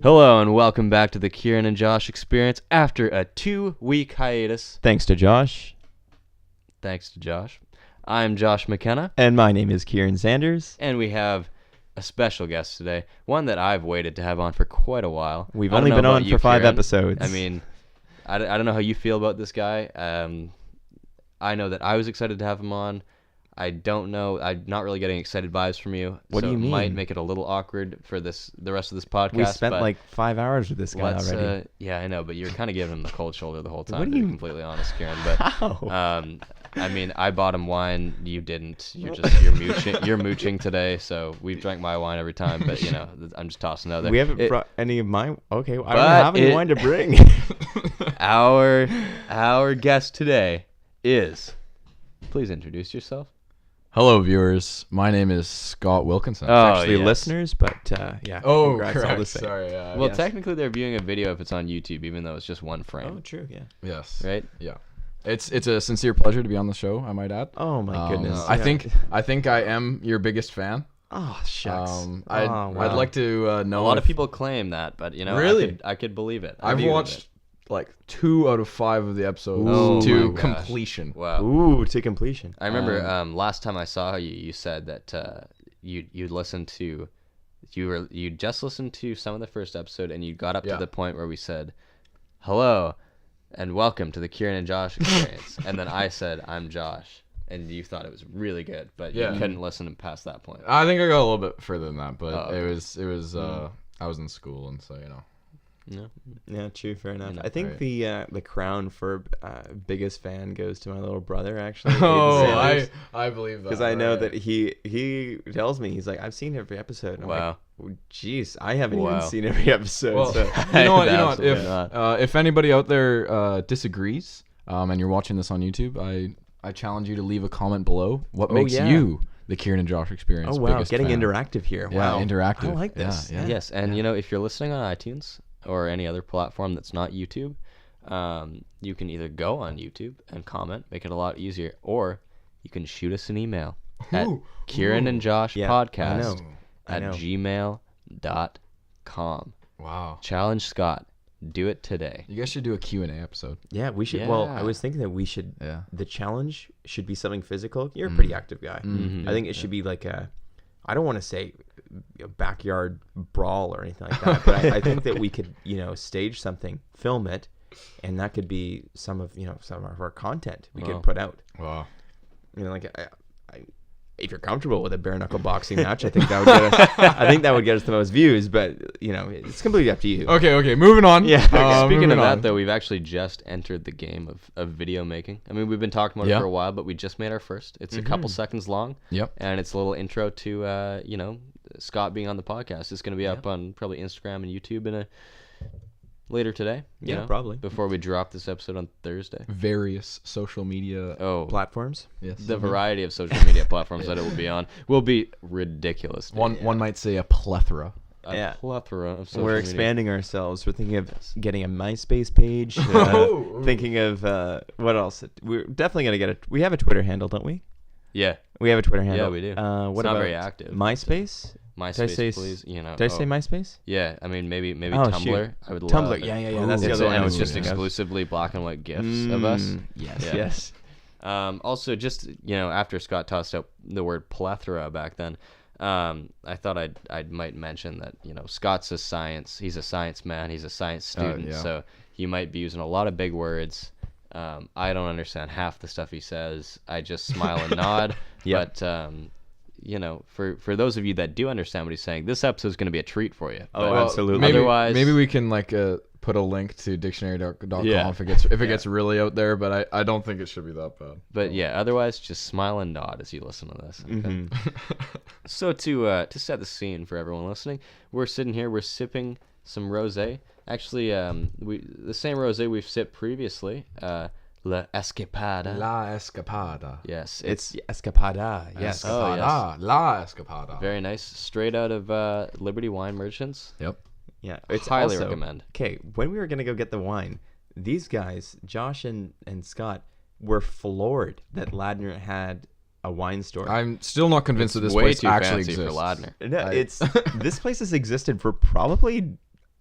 Hello and welcome back to the Ciaran and Josh experience after a 2-week hiatus. Thanks to Josh. Thanks to Josh. I'm Josh McKenna. And my name is Ciaran Sanders. And we have a special guest today, one that I've waited to have on for quite a while. We've only been on for 5 episodes. I mean, I don't know how you feel about this guy. I know that I was excited to have him on. I don't know. I'm not really getting excited vibes from you. What do you mean? It might make it a little awkward for the rest of this podcast. We spent like 5 hours with this guy already. Yeah, I know, but you're kind of giving him the cold shoulder the whole time. What to do you... be completely honest, Ciaran. But How? I mean, I bought him wine. You didn't. You're mooching. You're mooching today. So we drank my wine every time. But you know, I'm just tossing it out there. We haven't brought any of mine. Okay, well, I don't have any wine to bring. Our guest today is. Please introduce yourself. Hello, viewers. My name is Scott Wilkinson. It's actually listeners, but yeah. Oh, correct. correct. All the same. Sorry. Well, technically, they're viewing a video if it's on YouTube, even though it's just one frame. Oh, true. Yeah. Yes. Right? Yeah. It's a sincere pleasure to be on the show, I might add. Oh my goodness. I think I am your biggest fan. Oh shucks. I'd like to know. A lot of people claim that, but you know, Really? I could believe it. I've watched like 2 out of 5 of the episodes to completion. Wow. Ooh, to completion. I remember last time I saw you, you said that you just listened to some of the first episode and you got up to the point where we said, "Hello, and welcome to the Ciaran and Josh experience." And then I said, "I'm Josh," and you thought it was really good, but you couldn't listen past that point. I think I got a little bit further than that, but it was I was in school, and so you know. No. Yeah, true. Fair enough. You know, I think right. the crown for biggest fan goes to my little brother. Actually. Oh, I believe that because I know that he tells me, he's like, I've seen every episode. And I'm Wow. like, jeez, I haven't even seen every episode. Well, So. you know what? If anybody out there disagrees, and you're watching this on YouTube, I challenge you to leave a comment below. What makes you the Ciaran and Josh experience? Oh wow, biggest getting fan? interactive here. Yeah, Wow, interactive. I like this. Yeah. Yes, and you know, if you're listening on iTunes or any other platform that's not YouTube, you can either go on YouTube and comment, make it a lot easier, or you can shoot us an email at ciaranandjoshpodcast at gmail.com. Wow. Challenge Scott. Do it today. You guys should do a Q&A episode. Yeah, we should. Yeah. Well, I was thinking that we should. Yeah. The challenge should be something physical. You're a pretty active guy. Mm-hmm. I think it should be like I don't want to say a backyard brawl or anything like that, but I think that we could, stage something, film it, and that could be some of our content we could put out. Wow. If you're comfortable with a bare knuckle boxing match, I think that would get us. I think that would get us the most views. But it's completely up to you. Okay. Moving on. Yeah. Speaking of that, though, we've actually just entered the game of video making. I mean, we've been talking about it for a while, but we just made our first. It's a couple seconds long. Yep. And it's a little intro to Scott being on the podcast. It's going to be up on probably Instagram and YouTube later today. Probably before we drop this episode on Thursday. Various social media platforms. Yes. The variety of social media platforms that it will be on will be ridiculous. One might say a plethora. A plethora of social We're media. expanding ourselves. We're thinking of getting a MySpace page. Thinking of what else? We're definitely gonna get we have a Twitter handle, don't we? Yeah. We have a Twitter handle. Yeah, we do. What it's not very active. MySpace? MySpace, please. Did I say MySpace? Yeah, I mean maybe Tumblr. Shoot. I would love Tumblr. it. Yeah. That's the other one. And it's just exclusively black and white GIFs of us. Yes. Also, just after Scott tossed out the word plethora back then, I thought I might mention that Scott's a science. He's a science man. He's a science student. So he might be using a lot of big words. I don't understand half the stuff he says. I just smile and nod. But for those of you that do understand what he's saying, this episode is going to be a treat for you. Absolutely. Maybe we can put a link to dictionary.com if it gets really out there, but I don't think it should be that bad. But otherwise just smile and nod as you listen to this. Okay? So to set the scene for everyone listening, we're sitting here, we're sipping some rosé. Actually, the same rosé we've sipped previously, La Escapada. La Escapada. Yes, it's Escapada. Yes. Escapada. Oh, yes. La Escapada. Very nice. Straight out of Liberty Wine Merchants. Yep. Yeah, it's highly also, recommend. Okay, when we were gonna go get the wine, these guys, Josh and Scott, were floored that Ladner had a wine store. I'm still not convinced that this way place too actually fancy exists. for Ladner. No, this place has existed for probably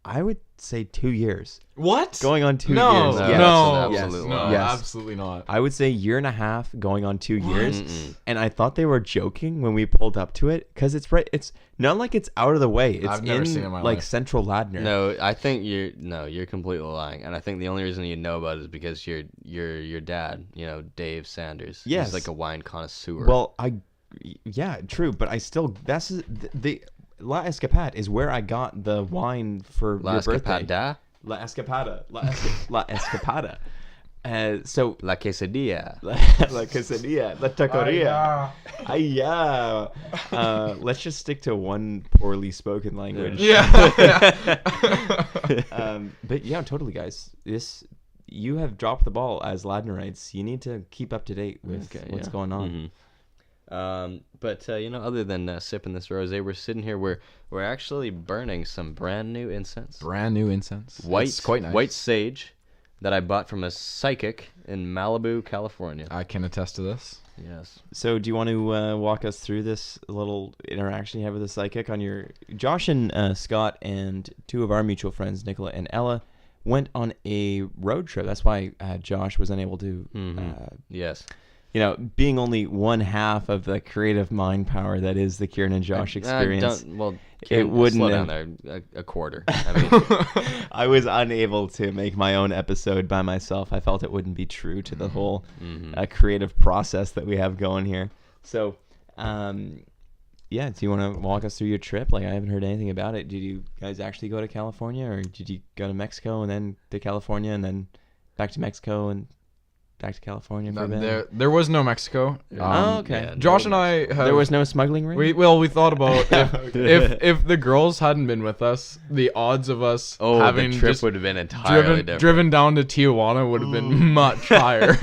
I would say 2 years. What? Going on 2 years. No, Yes. Absolutely no, not. Yes. absolutely not. I would say 1.5 years going on 2 years. And I thought they were joking when we pulled up to it because it's right. It's not like it's out of the way. It's I've never seen it in my like life. Central Ladner. No, I think you're completely lying, and I think the only reason you know about it is because your dad, Dave Sanders. Yes. He's like a wine connoisseur. Well, yeah, true, but I still that's the La Escapada is where I got the wine for La your birthday. Escapada, La Escapada. La Escapada. So La Quesadilla. La quesadilla, la taqueria. Let's just stick to one poorly spoken language. Yeah. But yeah, totally, guys. You have dropped the ball as Ladnerites. You need to keep up to date with what's going on. Mm-hmm. But other than sipping this rosé, we're sitting here. We're actually burning some brand new incense. Brand new incense. It's quite nice. nice. White sage that I bought from a psychic in Malibu, California. I can attest to this. Yes. So, do you want to walk us through this little interaction you have with the psychic on your Josh and Scott and two of our mutual friends, Nicola and Ella, went on a road trip. That's why Josh was unable to. Yes. Being only one half of the creative mind power that is the Ciaran and Josh experience. It wouldn't slow down there a quarter. I mean, I was unable to make my own episode by myself. I felt it wouldn't be true to the whole creative process that we have going here. So, do you want to walk us through your trip? Like, I haven't heard anything about it. Did you guys actually go to California, or did you go to Mexico and then to California and then back to Mexico and back to California for a bit? There was no Mexico. Okay. Yeah, Josh and I have, There was no smuggling ring? we thought about if the girls hadn't been with us, the odds of us having the trip just would have been entirely different. driven down to Tijuana would have been much higher.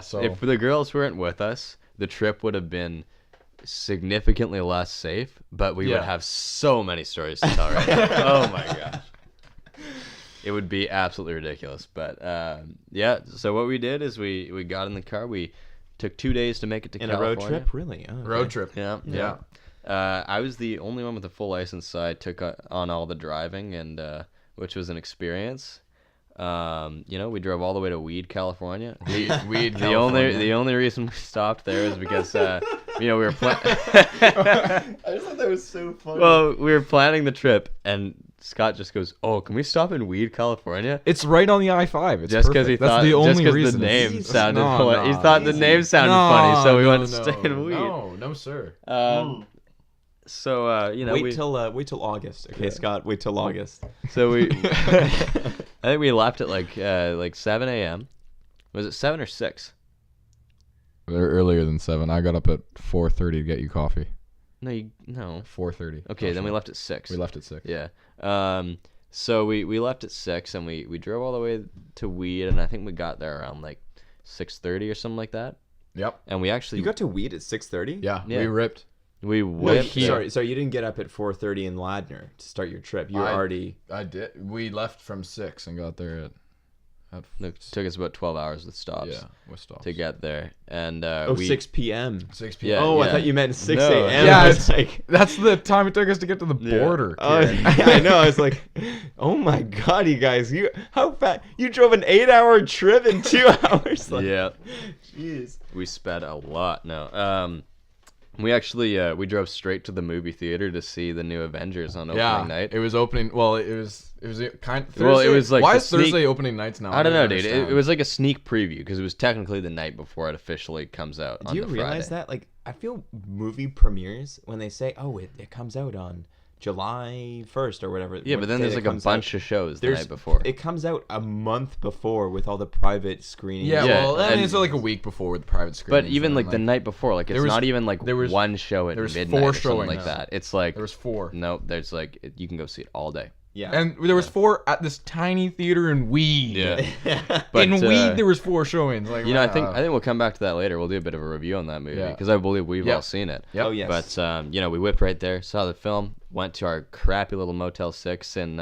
So If the girls weren't with us, the trip would have been significantly less safe, but we would have so many stories to tell right now. Oh my gosh. It would be absolutely ridiculous. But so what we did is we got in the car. We took 2 days to make it to In California. a road trip? Really? Oh, okay. road trip. Yeah. I was the only one with a full license, so I took on all the driving, and which was an experience. We drove all the way to Weed, California. The only reason we stopped there is because we were I just thought that was so funny. well, we were planning the trip, and Scott just goes, "Oh, can we stop in Weed, California?" It's right on the I-5. It's Just because he perfect. thought, That's the only the reason. name sounded No, funny. no, He thought the name sounded funny, so we wanted to stay in Weed. No, sir. So wait till August. Okay, Scott, wait till August. So we, I think we left at like 7 a.m. Was it 7 or 6? They're earlier than 7. I got up at 4:30 to get you coffee. No. 4:30. Okay, then we left at 6. We left at 6. Yeah. So we left at 6, and we drove all the way to Weed, and I think we got there around like 6:30 or something like that. Yep. And we actually You got to Weed at 6:30? Yeah, Yeah. we ripped. we Wait, went sorry, you didn't get up at 4:30 in Ladner to start your trip. You were already. I did. We left from 6 and got there at It took us about 12 hours with stops. Yeah, with stops. To get there, and 6 p.m. 6 p.m. Yeah, Oh, I yeah. thought you meant 6 No. a.m. Yeah, I it's was like, that's the time it took us to get to the border. oh, Kieran. I know. I was like, oh my god, you guys, how fast you drove an 8-hour trip in 2 hours. Like, Yeah. jeez. We sped a lot. No. We actually we drove straight to the movie theater to see the new Avengers on opening night. It was opening. Well, it was kind of. Thursday. Well, it was like why the is Thursday sneak- opening nights now? I don't know, dude. understand. It was like a sneak preview because it was technically the night before it officially comes out. Do you on the realize Friday. that? Like, I feel movie premieres when they say, "Oh, it comes out on July 1st or whatever." Yeah, but then there's like a bunch of shows the night before. It comes out a month before with all the private screenings. Yeah, Yeah, well, I mean, and- it's like a week before with the private screen. But even like the night before, like it's there was- not even like there was- one show at there was midnight 4 or something showings. like that. It's like there was 4. no, there's like you can go see it all day. Yeah. And there was 4 at this tiny theater in Weed. But, in Weed, there was 4 showings. Like, I think we'll come back to that later. We'll do a bit of a review on that movie Yeah. because I believe we've Yep. all seen it. Yep. Oh, yes. But we whipped right there, saw the film, went to our crappy little Motel 6 in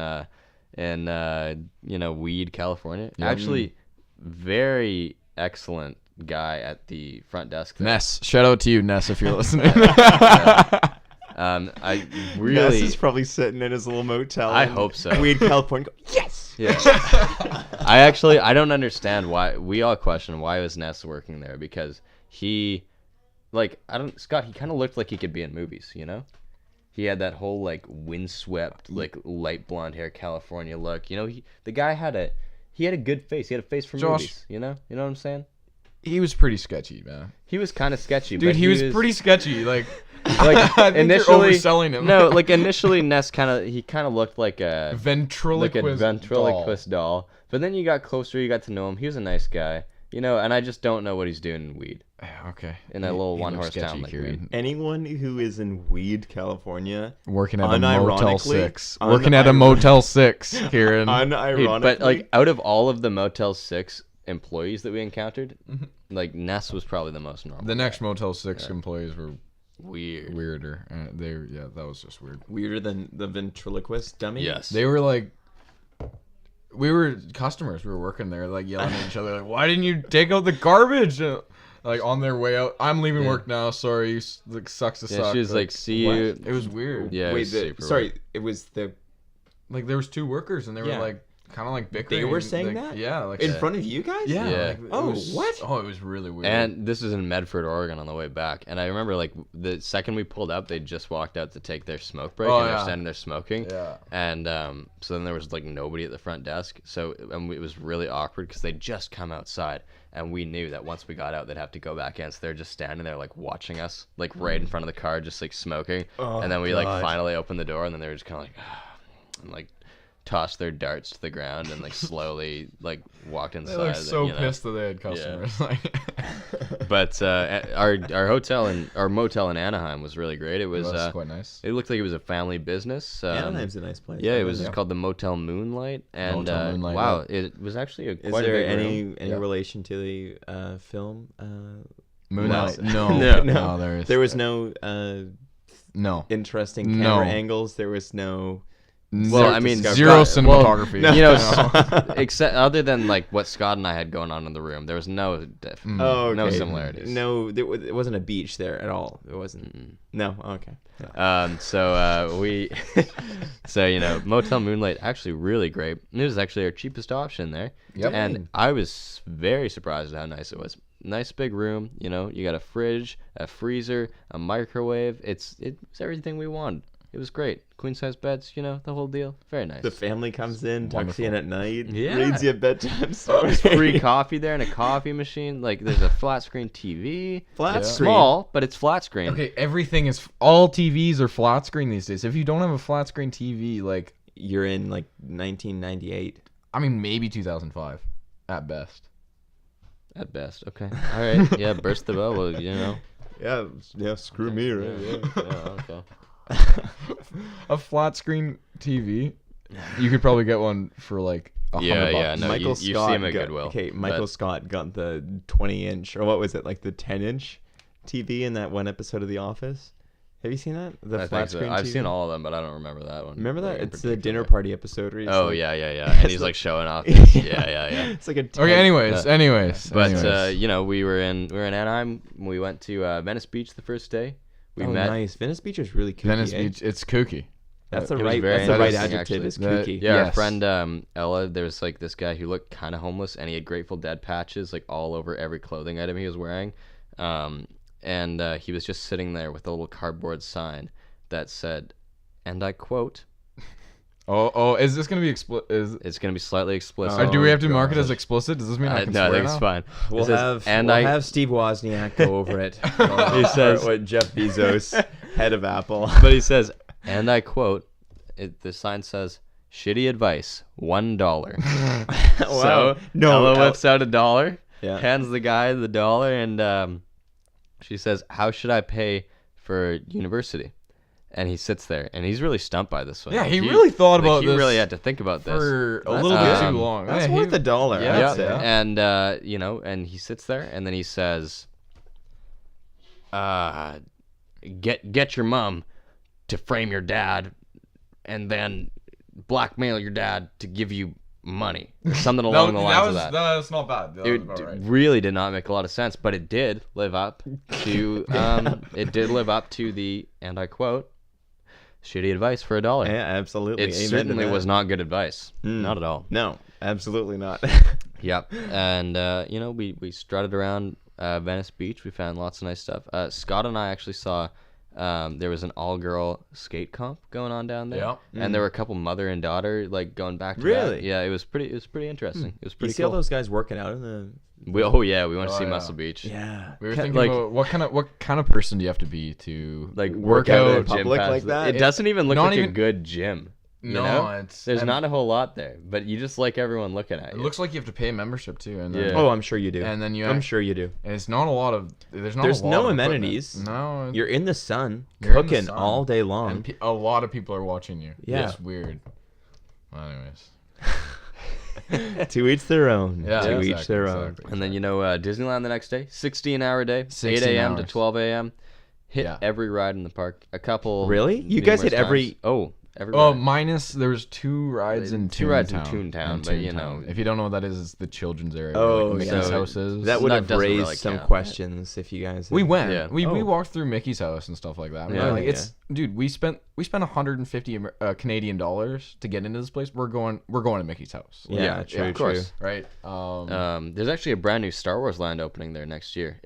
Weed, California. Yeah. Actually, very excellent guy at the front desk there. Ness. Shout out to you, Ness, if you're listening. I Ness really. is probably sitting in his little motel. I in hope so. Weed, California. Yes. Yeah. I don't understand why. We all question why was Ness working there, because Scott, he kind of looked like he could be in movies, you know? He had that whole like windswept, like light blonde hair California look. You know, the guy had a good face. He had a face for Josh, movies, you know? You know what I'm saying? He was pretty sketchy, man. He was kind of sketchy, Dude, but he was pretty sketchy. Like I think initially, you're overselling him. No, like initially Ness kind of looked like a ventriloquist doll. But then you got closer, you got to know him. He was a nice guy, you know. And I just don't know what he's doing in weed. Okay. In a little one-horse town like Weed. Anyone who is in Weed, California, working at a Motel 6. Ciaran, unironically, But like out of all of the Motel 6 employees that we encountered, like Ness was probably the most normal. The next Motel 6 employees were weirder. That was just weird. Weirder than the ventriloquist dummy. Yes. They were like, we were customers. We were working there, like yelling at each other, like, "Why didn't you take out the garbage?" Like on their way out, I'm leaving work now. Sorry, like sucks to suck. She was like, "See you." It was weird. Yeah. Wait, it was the. Like there was 2 workers, and they were like kind of like bickering. They were saying that? Yeah, like In front of you guys? Yeah. Yeah. Like, Oh, what? Oh, it was really weird. And this was in Medford, Oregon, on the way back. And I remember, like, the second we pulled up, they just walked out to take their smoke break, and they're standing there smoking. Yeah. And so then there was like nobody at the front desk. So it was really awkward because they'd just come outside, and we knew that once we got out, they'd have to go back in. So they're just standing there, like, watching us, like, right in front of the car, just like smoking. Oh, and then we God. like finally opened the door, and then they were just kind of like, and like tossed their darts to the ground and like slowly like walked they inside. looked so you know? pissed that they had customers. Like, But our hotel and our motel in Anaheim was really great. It was quite nice. It looked like it was a family business. Anaheim's a nice place. Yeah, it was called the Motel Moonlight, and Motel Moonlight, wow, it was actually Is quite there a big room. any relation to the film? Moonlight. No, there is. There was no no. interesting camera angles. There was no. Well, I mean, zero cinematography. You know, except other than like what Scott and I had going on in the room, there was no no similarities. No, it wasn't a beach there at all. It wasn't. No, okay. So we, so you know, Motel Moonlight actually really great. It was actually our cheapest option there. Yep. And I was very surprised at how nice it was. Nice big room. You know, you got a fridge, a freezer, a microwave. It's everything we wanted. It was great. Queen size beds, you know, the whole deal. Very nice. The family comes in, tucks you in at night, Yeah. reads you a bedtime story. There's free coffee there and a coffee machine. Like there's a flat screen TV. Flat It's screen. small, but it's flat screen. Okay, everything is all TVs are flat screen these days. If you don't have a flat screen TV, like You're in like 1998. I mean maybe 2005 at best. At best. Okay. All right. Yeah. Burst the bubble. You know. Yeah. Screw me, right? Yeah. Okay. A flat screen TV, you could probably get one for like $100. Yeah, no, Michael you Scott see him at got, Goodwill. Okay, Michael but- Scott got the 20-inch, or what was it, like the 10-inch TV in that one episode of The Office. Have you seen that? The I flat think so. screen I've TV? seen all of them, but I don't remember that one. Remember that? like, in It's the dinner particular. party episode where he's Oh like, yeah. And he's like showing off. Yeah. It's like a Okay, anyways. But you know, we were in Anaheim. We went to Venice Beach the first day. We met. Nice. Venice Beach is really kooky. Venice eh? Beach, it's kooky. That's the It was right. very That's the right interesting, adjective. actually. Is That- kooky. Yeah, our Yes. friend Ella, there was like this guy who looked kind of homeless, and he had Grateful Dead patches like all over every clothing item he was wearing, and he was just sitting there with a little cardboard sign that said, and I quote, Oh, is this gonna be explicit? "It's going to be slightly explicit." Or do we have to mark it as gosh. explicit? Does this mean I can no, I swear think it's now? fine. We'll It says, have and we'll I have Steve Wozniak go over it. He says- what Jeff Bezos, head of Apple. but he says, and I quote, the sign says, "Shitty advice, $1." Wow. So No, Ella whips out $1, Yeah. hands the guy the dollar, and she says, "How should I pay for university?" And he sits there, and he's really stumped by this one. Yeah, he really thought about he this really had to think about this. for a That's little bit awesome. too long. That's Yeah, worth he- $1. Yeah, I'd say. yeah. And you know, and he sits there, and then he says, "Get your mom to frame your dad, and then blackmail your dad to give you money," or something along the lines of that. That's not bad. That was It about right. really did not make a lot of sense, but it did live up to it did live up to the, and I quote, shitty advice for $1. Yeah, absolutely. It certainly was not good advice. Not at all. No, absolutely not. Yep. And we strutted around Venice Beach. We found lots of nice stuff. Scott and I actually saw there was an all-girl skate comp going on down there. Yeah. And there were a couple mother and daughter like going back to Really? back. Yeah, it was pretty interesting. It was You pretty see cool. all those guys working out in the... We went to see Muscle Beach. Yeah. We were thinking like- about what kind of person do you have to be to Like Work out in gym public pass. like that? It doesn't even look not like a even- good gym. You No, know? There's and not a whole lot there, but you just like everyone looking at It you. looks like you have to pay a membership too, and then, Yeah. Oh, I'm sure you do. and then I'm sure you do. and it's not a lot of there's There's a lot no of equipment. amenities. No, You're in the sun, You're in the cooking sun. all day long. and a lot of people are watching you. Yeah. It's weird. Well, anyways. To each their own. Yeah, to exactly, each their own. exactly. And then Disneyland the next day, 16-hour day, 8 16 a.m. to hours. 12 a.m. Hit Yeah. every ride in the park. A couple. Really? You guys hit numerous every- times. Oh, every. Oh, ride. minus there was 2 rides in Two rides in Toontown. Toontown, but, you know- if you don't know what that is, it's the children's area. Oh, where, like, Mickey's yeah. house is. That would That have doesn't raised really some count. questions if you guys. We went. Yeah. We Oh. walked through Mickey's house and stuff like that. Yeah. Like, it's dude. We spent 150 Canadian dollars to get into this place. We're going to Mickey's house. Yeah, true, of course. Right. There's actually a brand new Star Wars land opening there next year.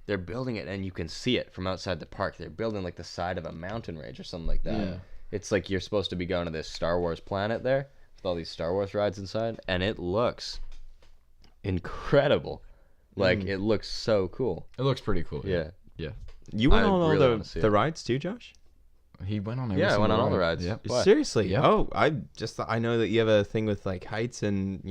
They're building it, and you can see it from outside the park. They're building like the side of a mountain range or something like that. Yeah. It's like you're supposed to be going to this Star Wars planet there with all these Star Wars rides inside, and it looks incredible. Like it looks so cool. It looks pretty cool. Yeah. Yeah. You went I on all really wanna see the it. rides too, Josh? He went on every Yeah, I went single on all the ride. rides. Yep. What? Seriously? Yep. Oh, I know that you have a thing with like heights and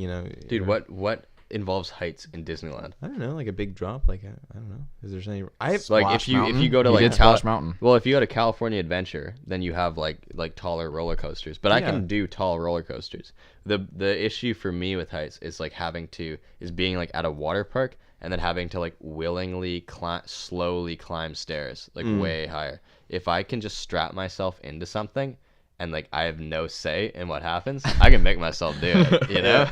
Dude, what involves heights in Disneyland? I don't know, like a big drop. Like I don't know. Is there any? I have Like Splash if you Mountain? go to You like did Splash Mountain. Well, if you go to California Adventure, then you have like taller roller coasters. But I Yeah. can do tall roller coasters. The issue for me with heights is like being like at a water park and then having to like willingly slowly climb stairs like way higher. If I can just strap myself into something and like I have no say in what happens, I can make myself do it, you know?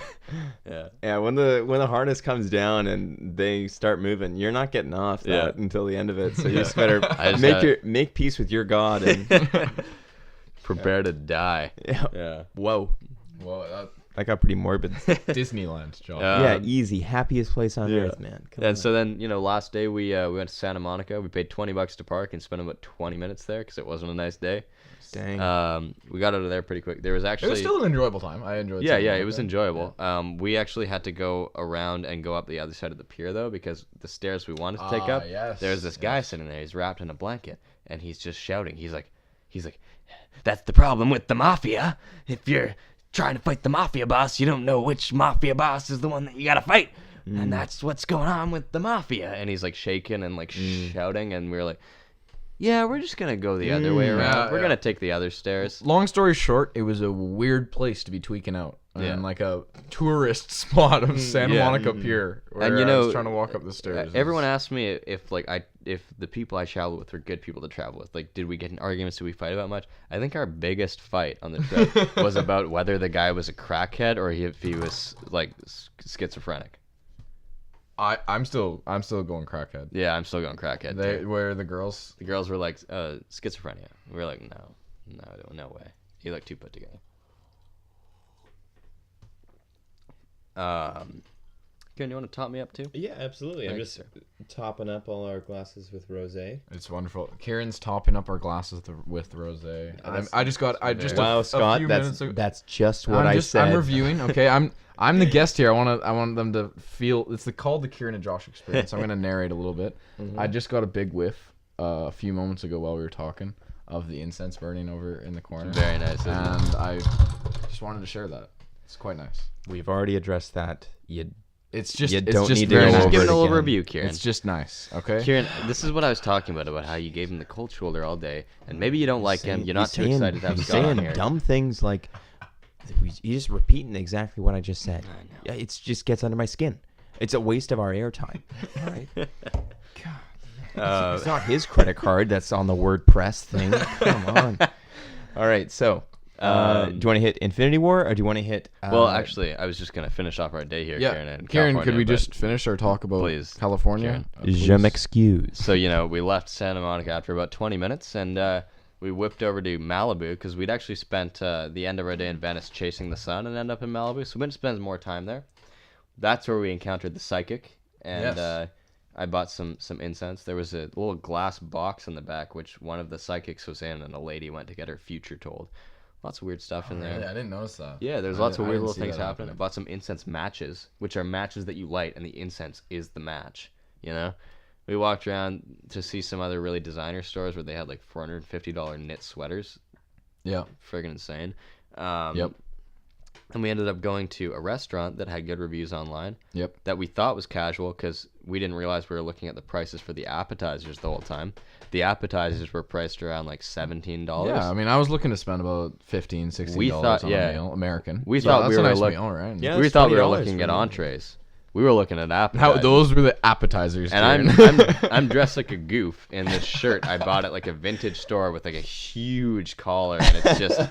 Yeah. Yeah, when the harness comes down and they start moving, you're not getting off that until the end of it. So you just better I just make peace with your God and Prepare to die. yeah. Yeah. Whoa, Well, that got pretty morbid. Disneyland, John. Yeah, easy, happiest place on yeah. earth, man. Come And on. so then, last day we went to Santa Monica. We paid $20 to park and spent about 20 minutes there because it wasn't a nice day. Dang. We got out of there pretty quick. There was It actually was still an enjoyable time. I enjoyed. yeah, Santa it Monica. was enjoyable. We actually had to go around and go up the other side of the pier though because the stairs we wanted to take up. Yes, There's this guy sitting there. He's wrapped in a blanket and he's just shouting. He's like, "That's the problem with the mafia. If you're trying to fight the mafia boss, you don't know which mafia boss is the one that you gotta fight, and that's what's going on with the mafia." And he's like shaking and like shouting, and we were like, "Yeah, we're just gonna go the other way around. Yeah, We're yeah. gonna take the other stairs." Long story short, it was a weird place to be tweaking out. Yeah. And like a tourist spot of Santa yeah. Monica Pier. Where And I was trying to walk up the stairs. Everyone asked me if the people I traveled with were good people to travel with. Like, did we get in arguments? Did we fight about much? I think our biggest fight on the trip was about whether the guy was a crackhead or if he was like schizophrenic. I'm still going crackhead. Yeah, I'm still going crackhead. They too. where the girls. The girls were like schizophrenia. We were like, no way. You look too put together. Karen, you want to top me up too? Yeah, absolutely. I'm Thanks, just topping up all our glasses with rosé. It's wonderful. Kieran's topping up our glasses with rosé. I just Wow, a Scott, few that's minutes ago. that's just what I said. I'm reviewing. Okay, I'm the guest here. I want them to feel. It's called the Ciaran and Josh experience. I'm gonna narrate a little bit. I just got a big whiff a few moments ago while we were talking of the incense burning over in the corner. Very nice, isn't it? And I just wanted to share that. It's quite nice. We've already addressed that. It's just You it's don't just need to very go nice. Just over giving it a little again. review, Kieran. It's just nice. Okay. Kieran, this is what I was talking about how you gave him the cold shoulder all day, and maybe you don't like him. You're not too excited to have you're Scott on saying here. dumb things like you're just repeating exactly what I just said. I know. Yeah, it just gets under my skin. It's a waste of our airtime. All right. It's not his credit card that's on the WordPress thing. Come on. All right, so do you want to hit Infinity War or do you want to hit? Well, actually, I was just gonna finish off our day here, Yeah. Kieran. In Kieran, could California, we but- just finish our talk about Please, California? Kieran. je m'excuse. So we left Santa Monica after about 20 minutes, and we whipped over to Malibu because we'd actually spent the end of our day in Venice chasing the sun and end up in Malibu. So we went to spend more time there. That's where we encountered the psychic. And I bought some incense. There was a little glass box in the back, which one of the psychics was in, and a lady went to get her future told. Lots of weird stuff in there. Really? I didn't notice that. Yeah, there's lots of weird little things happening. I bought some incense matches, which are matches that you light, and the incense is the match. You know, we walked around to see some other really designer stores where they had like $450 knit sweaters. Yeah, friggin' insane. Yep. And we ended up going to a restaurant that had good reviews online. Yep. That we thought was casual because we didn't realize we were looking at the prices for the appetizers the whole time. The appetizers were priced around like $17. Yeah, I mean, I was looking to spend about $15, $16 on a meal, American. We thought we were looking. Right? Yeah, we thought we were looking at entrees. We were looking at appetizers. Those were the appetizers. And I'm dressed like a goof in this shirt I bought at like a vintage store with like a huge collar, and it's just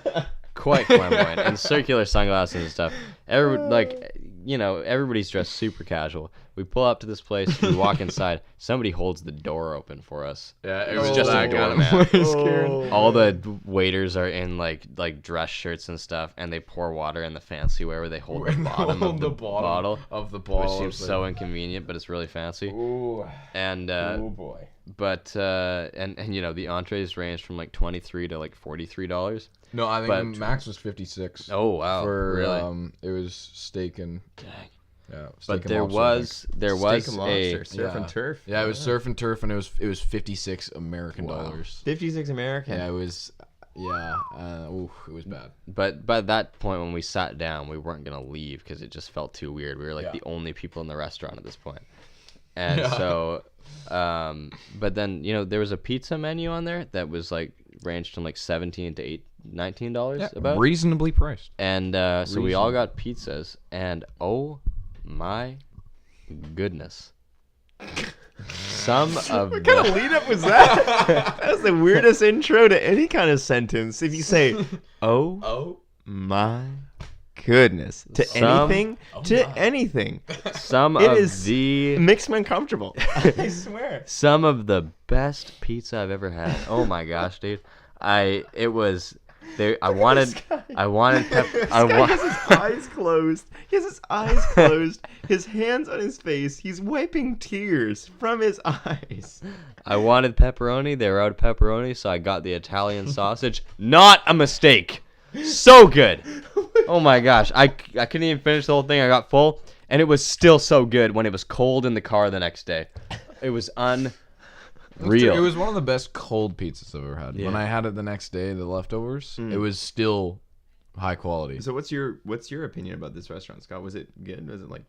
quite flamboyant, and circular sunglasses and stuff. Everybody's dressed super casual. We pull up to this place, we walk inside. Somebody holds the door open for us. Yeah, it was just a doorman. All the waiters are in like dress shirts and stuff, and they pour water in the fancy way where they hold the bottom of the bottle, which seems so inconvenient, but it's really fancy. Ooh. And oh boy. But and the entrees range from like $23 to like $43. No, I think max was 56. Oh wow! Really? It was steak and. Dang. Yeah, but there was steak and lobster, surf and turf. Yeah, it was surf and turf, and it was 56 American dollars. 56 American. Yeah, it was. Yeah, it was bad. But by that point, when we sat down, we weren't gonna leave because it just felt too weird. We were like the only people in the restaurant at this point, and so. But then there was a pizza menu on there that was like ranged from like $17 to $19 about reasonably priced. And so we all got pizzas, and oh my goodness, some of what kind of lead up was that? That was the weirdest intro to any kind of sentence. If you say oh my goodness to anything, some it of is the makes me uncomfortable. I swear. Some of the best pizza I've ever had. Oh my gosh, dude! It was there. I wanted pepper. He has his eyes closed. His hands on his face. He's wiping tears from his eyes. I wanted pepperoni. They were out of pepperoni, so I got the Italian sausage. Not a mistake. So good. Oh my gosh. I couldn't even finish the whole thing. I got full, and it was still so good when it was cold in the car the next day. It was unreal. It was one of the best cold pizzas I've ever had. Yeah. When I had it the next day, the leftovers, it was still high quality. So what's your opinion about this restaurant, Scott? Was it good? Was it like...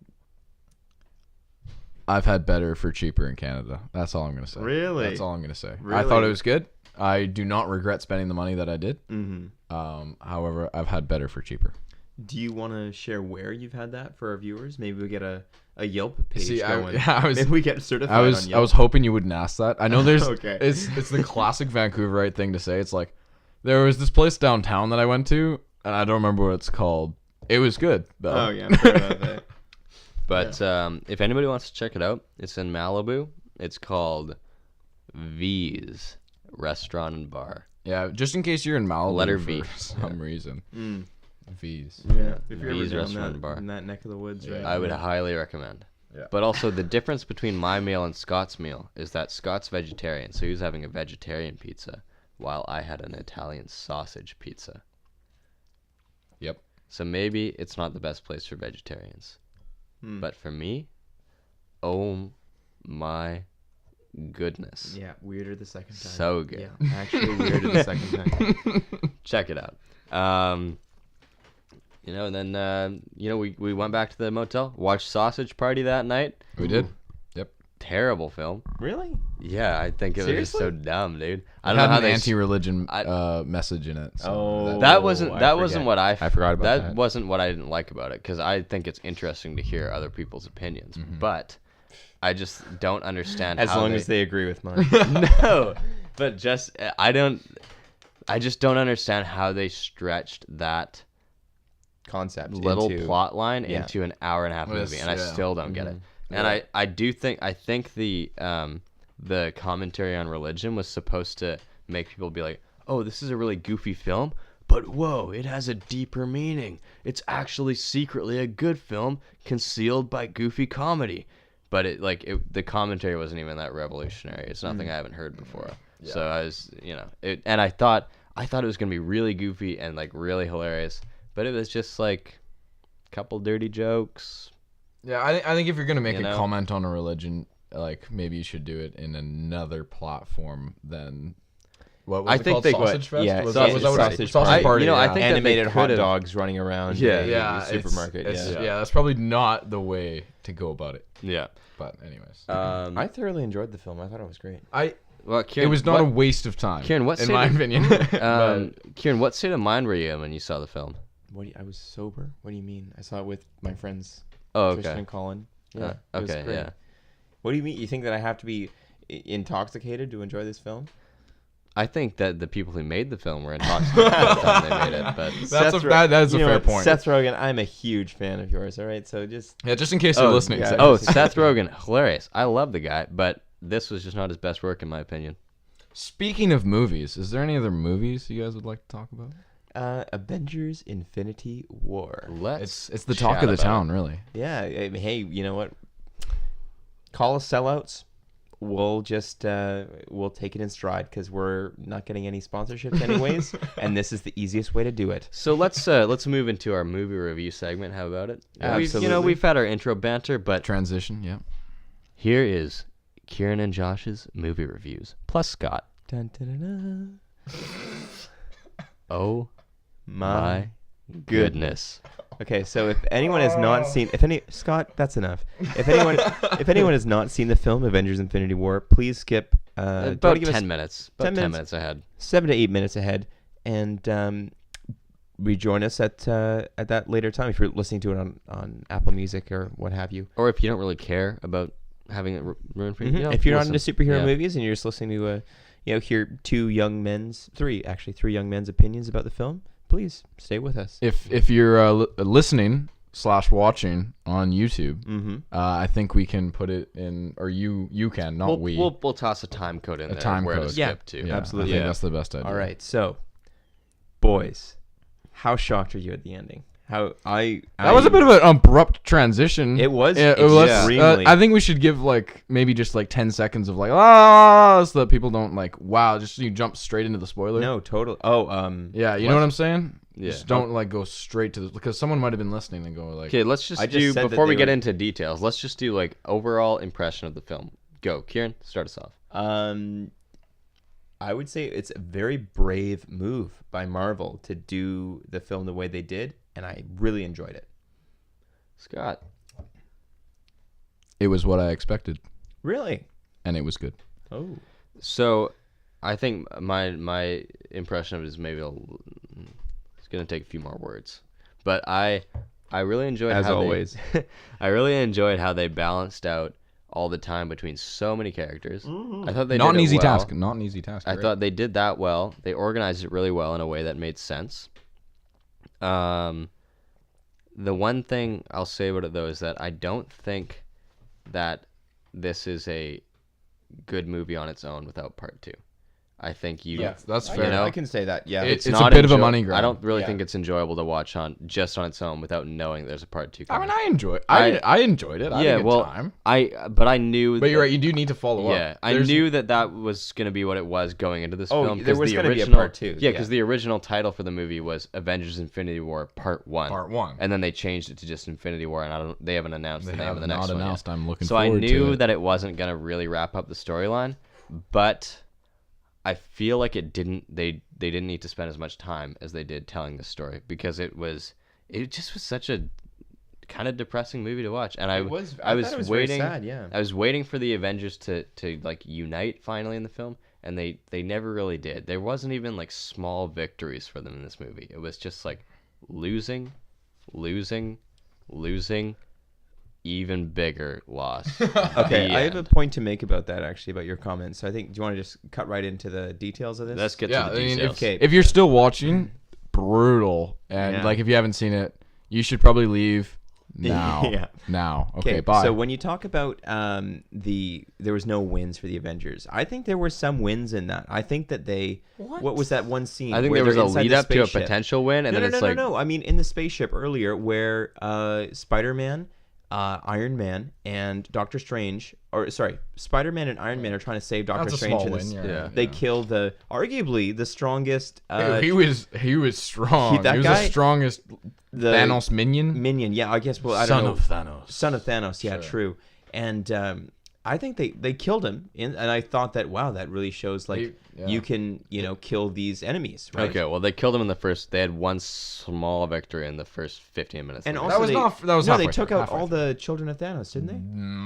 I've had better for cheaper in Canada. That's all I'm going to say. Really? That's all I'm going to say. Really? I thought it was good. I do not regret spending the money that I did. Mm-hmm. However, I've had better for cheaper. Do you want to share where you've had that for our viewers? Maybe we get a Yelp page going. Maybe we get certified on Yelp. I was hoping you wouldn't ask that. I know there's okay. It's the classic Vancouverite thing to say. It's like there was this place downtown that I went to, and I don't remember what it's called. It was good though. Oh yeah, fair enough. But if anybody wants to check it out, it's in Malibu. It's called V's Restaurant and Bar. Yeah, just in case you're in Malibu Letter for V. some reason. V's. Yeah, if you're V's ever Restaurant and Bar. in that neck of the woods, right? I would highly recommend. Yeah. But also the difference between my meal and Scott's meal is that Scott's vegetarian, so he was having a vegetarian pizza, while I had an Italian sausage pizza. Yep. So maybe it's not the best place for vegetarians. But for me, oh my goodness. Yeah, weirder the second time. So good. Yeah, actually weirder the second time. Check it out. And then we went back to the motel, watched Sausage Party that night. We did. Yep. Terrible film. Really? Yeah, I think it was just so dumb, dude. I don't know how an anti-religion message in it. So that wasn't what I forgot about that. That wasn't what I didn't like about it, because I think it's interesting to hear other people's opinions. But I just don't understand as long as they agree with mine. No, but I just don't understand how they stretched that concept little plot line into an hour and a half movie, and I still don't get it. And I think the commentary on religion was supposed to make people be like, oh, this is a really goofy film, but whoa, it has a deeper meaning. It's actually secretly a good film concealed by goofy comedy. But the commentary wasn't even that revolutionary. It's nothing I haven't heard before. Yeah. So I was, and I thought it was gonna be really goofy and like really hilarious, but it was just like a couple dirty jokes. Yeah, I think if you're gonna make a comment on a religion, like maybe you should do it in another platform than. What was I it think called? they Sausage Fest? Yeah, was that Sausage Party? I think animated that hot dogs running around the supermarket. Yeah, that's probably not the way to go about it. Yeah. But anyways, I thoroughly enjoyed the film. I thought it was great. It was not a waste of time. Kieran, in my opinion. Kieran, what state of mind were you in when you saw the film? I was sober. What do you mean? I saw it with my friends. Oh, okay. Tristan and Colin. Yeah. Okay. Yeah. What do you mean? You think that I have to be intoxicated to enjoy this film? I think that the people who made the film were intoxicated at the time they made it, but that is a fair point. Seth Rogen, I'm a huge fan of yours. All right, so just in case you're listening. Yeah, Seth Rogen, hilarious. I love the guy, but this was just not his best work in my opinion. Speaking of movies, is there any other movies you guys would like to talk about? Avengers: Infinity War. It's the talk of the town, really. Yeah. Hey, you know what? Call us sellouts. We'll just we'll take it in stride because we're not getting any sponsorships anyways, and this is the easiest way to do it. So let's move into our movie review segment. How about it? Absolutely. We've had our intro banter, but transition. Yeah. Here is Ciaran and Josh's movie reviews plus Scott. Dun, dun, dun, dun. Oh my goodness. Okay, so if anyone has not seen, Scott, that's enough. If anyone has not seen the film Avengers: Infinity War, please skip about 10 minutes. About 10 minutes ahead. 7 to 8 minutes ahead, and rejoin us at that later time if you're listening to it on Apple Music or what have you. Or if you don't really care about having it ruined for you. Mm-hmm. If you're not into superhero movies and you're just listening to hear three young men's opinions about the film. Please stay with us. If you're listening / watching on YouTube, I think we can put it in, or you can, not we. We'll toss a time code in there. Time where code. To skip to. Yeah, absolutely. I think that's the best idea. All right, so boys, how shocked are you at the ending? That was a bit of an abrupt transition. It was. I think we should give maybe just 10 seconds of so that people don't just you jump straight into the spoiler. No, totally. Oh, yeah, you know what I'm saying? Yeah. Just don't go straight to because someone might have been listening and go okay, let's just do before we get into details. Let's just do overall impression of the film. Go, Ciaran, start us off. I would say it's a very brave move by Marvel to do the film the way they did, and I really enjoyed it. Scott. It was what I expected. Really? And it was good. Oh. So, I think my impression of it is maybe it's going to take a few more words. But I really enjoyed As always. I really enjoyed how they balanced out all the time between so many characters. Mm-hmm. I thought they Not did an it easy well. task. Not an easy task. I thought they did that well. They organized it really well in a way that made sense. The one thing I'll say about it though is that I don't think that this is a good movie on its own without part 2. I think that's fair. I can say that. Yeah, it's not a bit of a money grab. I don't really think it's enjoyable to watch on its own without knowing there's a part 2 coming. I mean, I enjoyed it. I had a good time. But I knew. But you're right. You do need to follow up. Yeah, I knew that was going to be what it was going into this film. There was going to be a part 2. Yeah, because the original title for the movie was Avengers: Infinity War Part 1. Part 1. And then they changed it to just Infinity War, and they haven't announced the name of the next one yet. I'm looking so forward to it. So I knew that it wasn't going to really wrap up the storyline, but I feel like it didn't. They didn't need to spend as much time as they did telling the story because it just was such a kind of depressing movie to watch. And I was waiting. Very sad, yeah. I was waiting for the Avengers to unite finally in the film, and they never really did. There wasn't even small victories for them in this movie. It was just losing, even bigger loss. Okay, I have a point to make about that, actually, about your comments. So I think, do you want to just cut right into the details of this? Let's get to the details. If you're still watching, brutal. And if you haven't seen it, you should probably leave now. Yeah. Now. Okay, bye. So when you talk about there was no wins for the Avengers, I think there were some wins in that. I think that what was that one scene? I think where there was they're a inside lead the up to a spaceship? potential win, and No, then no, it's no, like, no. I mean, in the spaceship earlier, where Spider-Man, Iron Man, and Doctor Strange, Spider-Man and Iron Man are trying to save Doctor That's a Strange. small in this, win, yeah. They kill arguably the strongest. he was strong. that He was guy- the strongest Thanos minion. Minion. Yeah, I guess. Well, I don't know. Son of Thanos. Yeah, Sure. true. And I think they killed him, and I thought that that really shows you can kill these enemies, right? okay, well, they killed him in the first. They had one small victory in the first 15 minutes. And of also That was they halfway took through, out halfway all the children of Thanos, didn't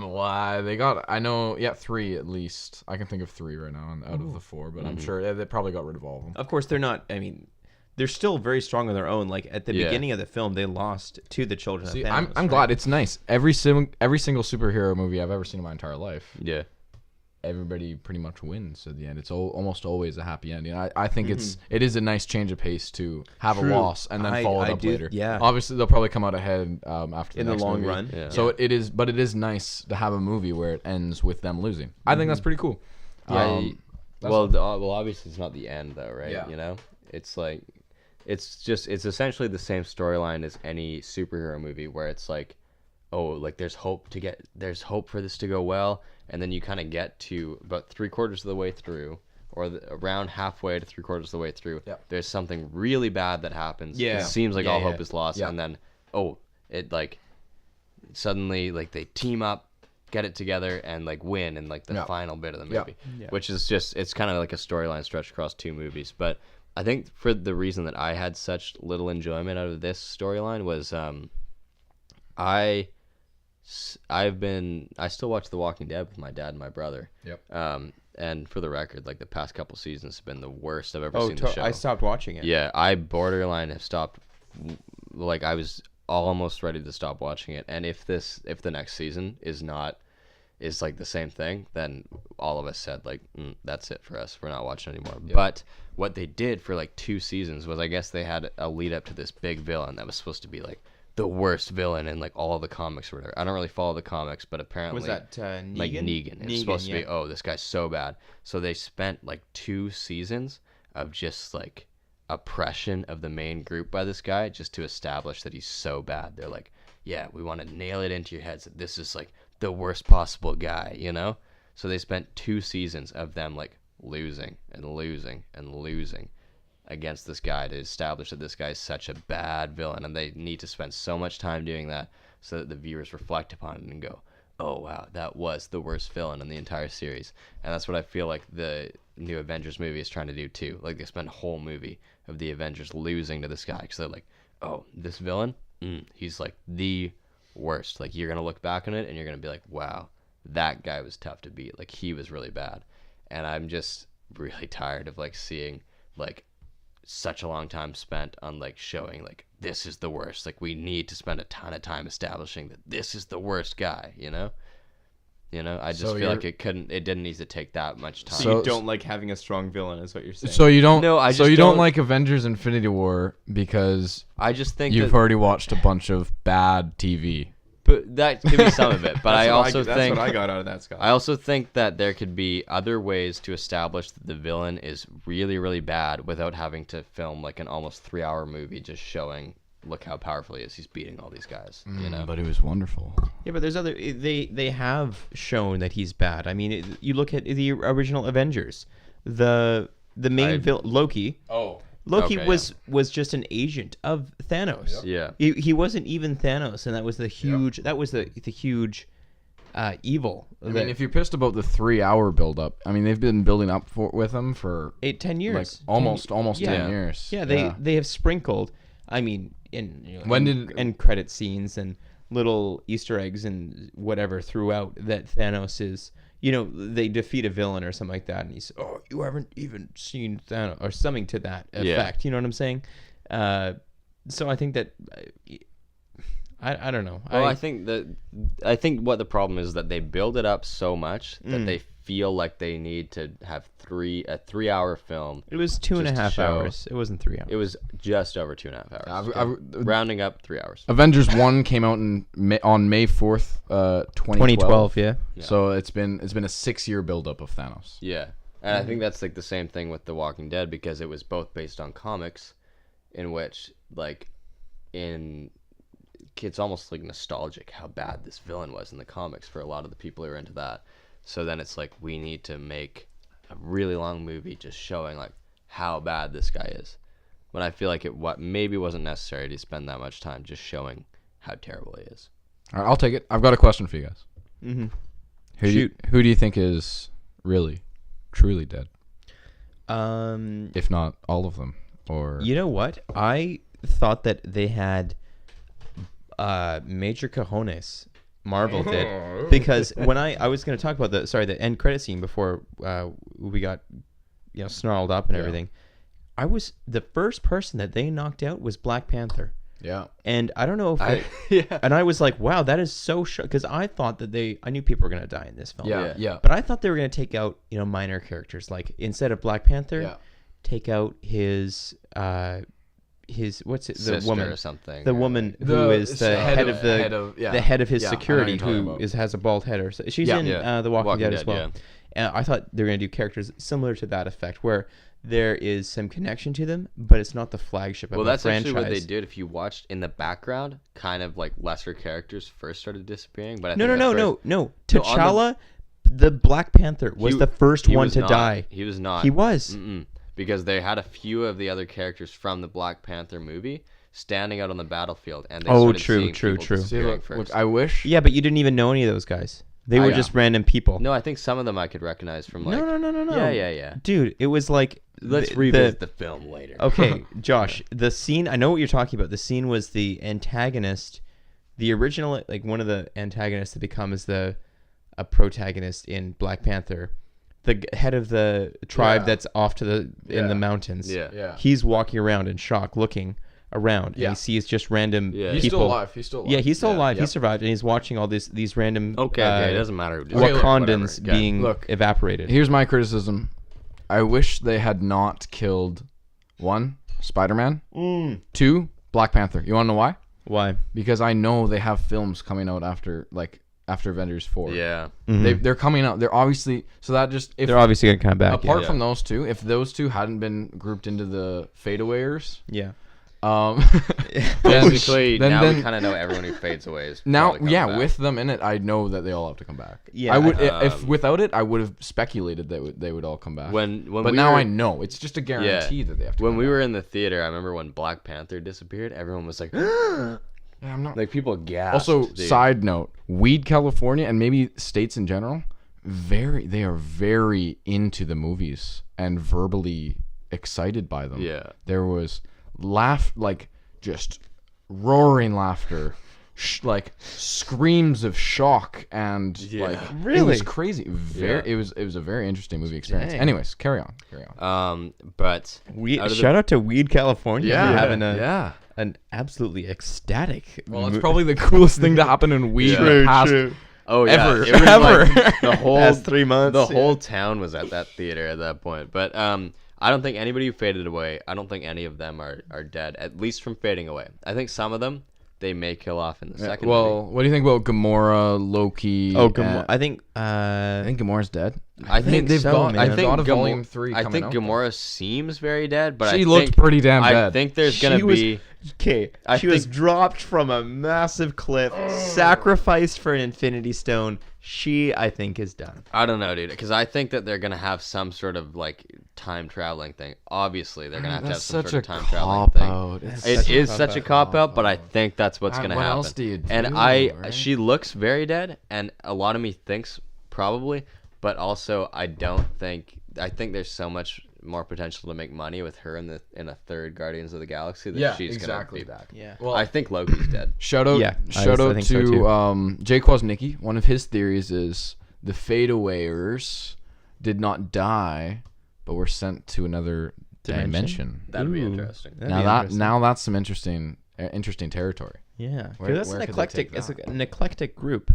they? Why they got? I know. Yeah, 3 at least. I can think of 3 right now out of the 4, but I'm sure they probably got rid of all of them. Of course, they're not. I mean, they're still very strong on their own. Like at the beginning of the film, they lost to the children of Thanos. I'm glad. It's nice. Every single superhero movie I've ever seen in my entire life. Yeah. Everybody pretty much wins at the end. It's almost always a happy ending. I think it is a nice change of pace to have a loss and then follow it up later. Yeah. Obviously they'll probably come out ahead after in the the next long movie. run. Yeah. So it is nice to have a movie where it ends with them losing. I think that's pretty cool. Yeah. That's Well, obviously it's not the end though, right? Yeah. You know, it's like, it's essentially the same storyline as any superhero movie where it's like, oh, like there's hope for this to go well, and then you kind of get to about 3/4 of the way through, or around halfway to 3/4 of the way through. Yep. There's something really bad that happens. Yeah. It seems like all hope is lost, Yeah. and then it like suddenly like they team up, get it together, and like win in like the final bit of the movie, which is just, it's kind of like a storyline stretched across 2 movies. But I think for the reason that I had such little enjoyment out of this storyline was I still watch The Walking Dead with my dad and my brother. Yep. And for the record, like the past couple seasons have been the worst I've ever seen the show. I stopped watching it. Yeah, I borderline have stopped. Like I was almost ready to stop watching it. And if the next season is like the same thing, then all of us said like, that's it for us. We're not watching anymore. Yep. But what they did for like 2 seasons was, I guess they had a lead up to this big villain that was supposed to be like the worst villain in like all of the comics or whatever. I don't really follow the comics, but apparently Was that Negan? like Negan. It's supposed to be, oh, this guy's so bad. So they spent like 2 seasons of just like oppression of the main group by this guy, just to establish that he's so bad. They're like, yeah, we want to nail it into your heads that this is like the worst possible guy, you know? So they spent 2 seasons of them like losing and losing and losing against this guy to establish that this guy is such a bad villain, and they need to spend so much time doing that so that the viewers reflect upon it and go, oh wow, that was the worst villain in the entire series. And that's what I feel like the new Avengers movie is trying to do too. Like they spend a whole movie of the Avengers losing to this guy because they're like, oh, this villain, he's like the worst. Like you're gonna look back on it and you're gonna be like, wow, that guy was tough to beat. Like he was really bad. And I'm just really tired of like seeing like such a long time spent on like showing like this is the worst. Like we need to spend a ton of time establishing that this is the worst guy, you know? I just feel like it didn't need to take that much time. So you don't like having a strong villain, is what you're saying? So you don't. No, I so just you don't don't- like Avengers: Infinity War because I just think you've that, already watched a bunch of bad TV. but that could be some of it. But I also that's think what I got out of that, Scott. I also think that there could be other ways to establish that the villain is really, really bad without having to film like an almost 3-hour movie just showing, look how powerful he is. He's beating all these guys, you know? But it was wonderful. Yeah, but there's other. They have shown that he's bad. I mean, you look at the original Avengers, the main villain Loki. Oh. Loki Okay, was just an agent of Thanos. Yeah. He wasn't even Thanos, and that was the huge huge evil. I mean, if you're pissed about the 3-hour build-up, I mean, they've been building up with him for 10 years, like almost 10 Yeah. years. Yeah, they have sprinkled. I mean, in end credit scenes and little Easter eggs and whatever throughout that Thanos is. They defeat a villain or something like that, and he's, oh, you haven't even seen Thanos, or something to that effect. You know what I'm saying? So I think that I don't know. Well, I think what the problem is that they build it up so much that they feel like they need to have a 3-hour film. It was 2.5 show. hours. It wasn't 3 hours. It was just over 2.5 hours. Rounding up 3 hours. Avengers 1 came out on May 4th, 2012. Yeah. So it's been a 6-year buildup of Thanos. Yeah. And I think that's like the same thing with The Walking Dead, because it was both based on comics, in which it's almost like nostalgic how bad this villain was in the comics for a lot of the people who are into that. So then it's like, we need to make a really long movie just showing like how bad this guy is. When I feel like maybe wasn't necessary to spend that much time just showing how terrible he is. All right, I'll take it. I've got a question for you guys. Mm-hmm. Who do you think is really, truly dead? If not all of them, or You know what? I thought that they had major cojones. Marvel did, because when I was going to talk about the end credit scene before we got snarled up and everything, I was the first person that they knocked out was Black Panther. Yeah. And I don't know if and I was like, wow, that is so because I thought that I knew people were going to die in this film. Yeah. But I thought they were going to take out, minor characters, like instead of Black Panther, take out his what's it, the Sister woman or something, the woman who is the head of his security, who has a bald head, or she's in The Walking Dead as well. Yeah. And I thought they were going to do characters similar to that effect, where there is some connection to them, but it's not the flagship of the franchise. Well, that's actually what they did. If you watched in the background, kind of like lesser characters first started disappearing. But no. T'Challa, the Black Panther, was the first one to die. He was not. He was. Because they had a few of the other characters from the Black Panther movie standing out on the battlefield, and they started seeing people disappearing first. Look, I wish. Yeah, but you didn't even know any of those guys. They were just random people. No, I think some of them I could recognize from like. No. Yeah. Dude, it was like. Let's revisit the film later. Okay, Josh, the scene, I know what you're talking about. The scene was the antagonist, the original, like one of the antagonists that becomes a protagonist in Black Panther. The head of the tribe that's off to in the mountains. Yeah. He's walking around in shock, looking around, and he sees just random people. He's still alive. Yeah, he's still alive. He survived, and he's watching all these random it doesn't matter. Wakandans being evaporated. Here's my criticism. I wish they had not killed 1, Spider-Man, 2, Black Panther. You want to know why? Why? Because I know they have films coming out after Avengers 4. Yeah. Mm-hmm. They're coming out. They're obviously they're obviously going to come back. Apart from those two, if those two hadn't been grouped into the fadeawayers, basically now we kind of know everyone who fades away is now back. With them in it, I know that they all have to come back. Yeah, I would if without it, I would have speculated that they would all come back. But now I know it's just a guarantee that they have to. When we were in the theater, I remember when Black Panther disappeared, everyone was like, I'm not like people gasped. Also, dude. Side note, Weed, California, and maybe states in general, they are very into the movies and verbally excited by them. Yeah. There was just roaring laughter, like screams of shock, and it was crazy. It was a very interesting movie experience. Dang. Anyways, carry on. But shout out to Weed, California, for having an absolutely ecstatic. Well, it's probably the coolest thing to happen in Weed in the past. Oh yeah, ever. It was like the whole past 3 months. The whole town was at that theater at that point. But I don't think anybody who faded away. I don't think any of them are dead, at least from fading away. I think some of them they may kill off in the second. Well, movie. what do you think about Gamora, Loki? Oh, I think Gamora's dead. I think they've so, got. man. I think Volume 3. I think Gamora seems very dead, but she looked pretty damn dead. I think there's gonna be. Okay, she was dropped from a massive cliff, sacrificed for an Infinity Stone. She, I think, is done. I don't know, dude, because I think that they're gonna have some sort of like time traveling thing. Obviously, they're gonna have to have some sort of time traveling thing. It is such a cop out, but I think that's what's gonna happen. What else do you do? And she looks very dead, and a lot of me thinks probably, but also I think there's so much more potential to make money with her in a third Guardians of the Galaxy that she's gonna be back. Yeah. Well, I think Loki's dead. Shout out to Jake Woznicki. One of his theories is the fadeawayers did not die, but were sent to another dimension. That'd be interesting. Now that's some interesting territory. Yeah, that's an eclectic. It's an eclectic group.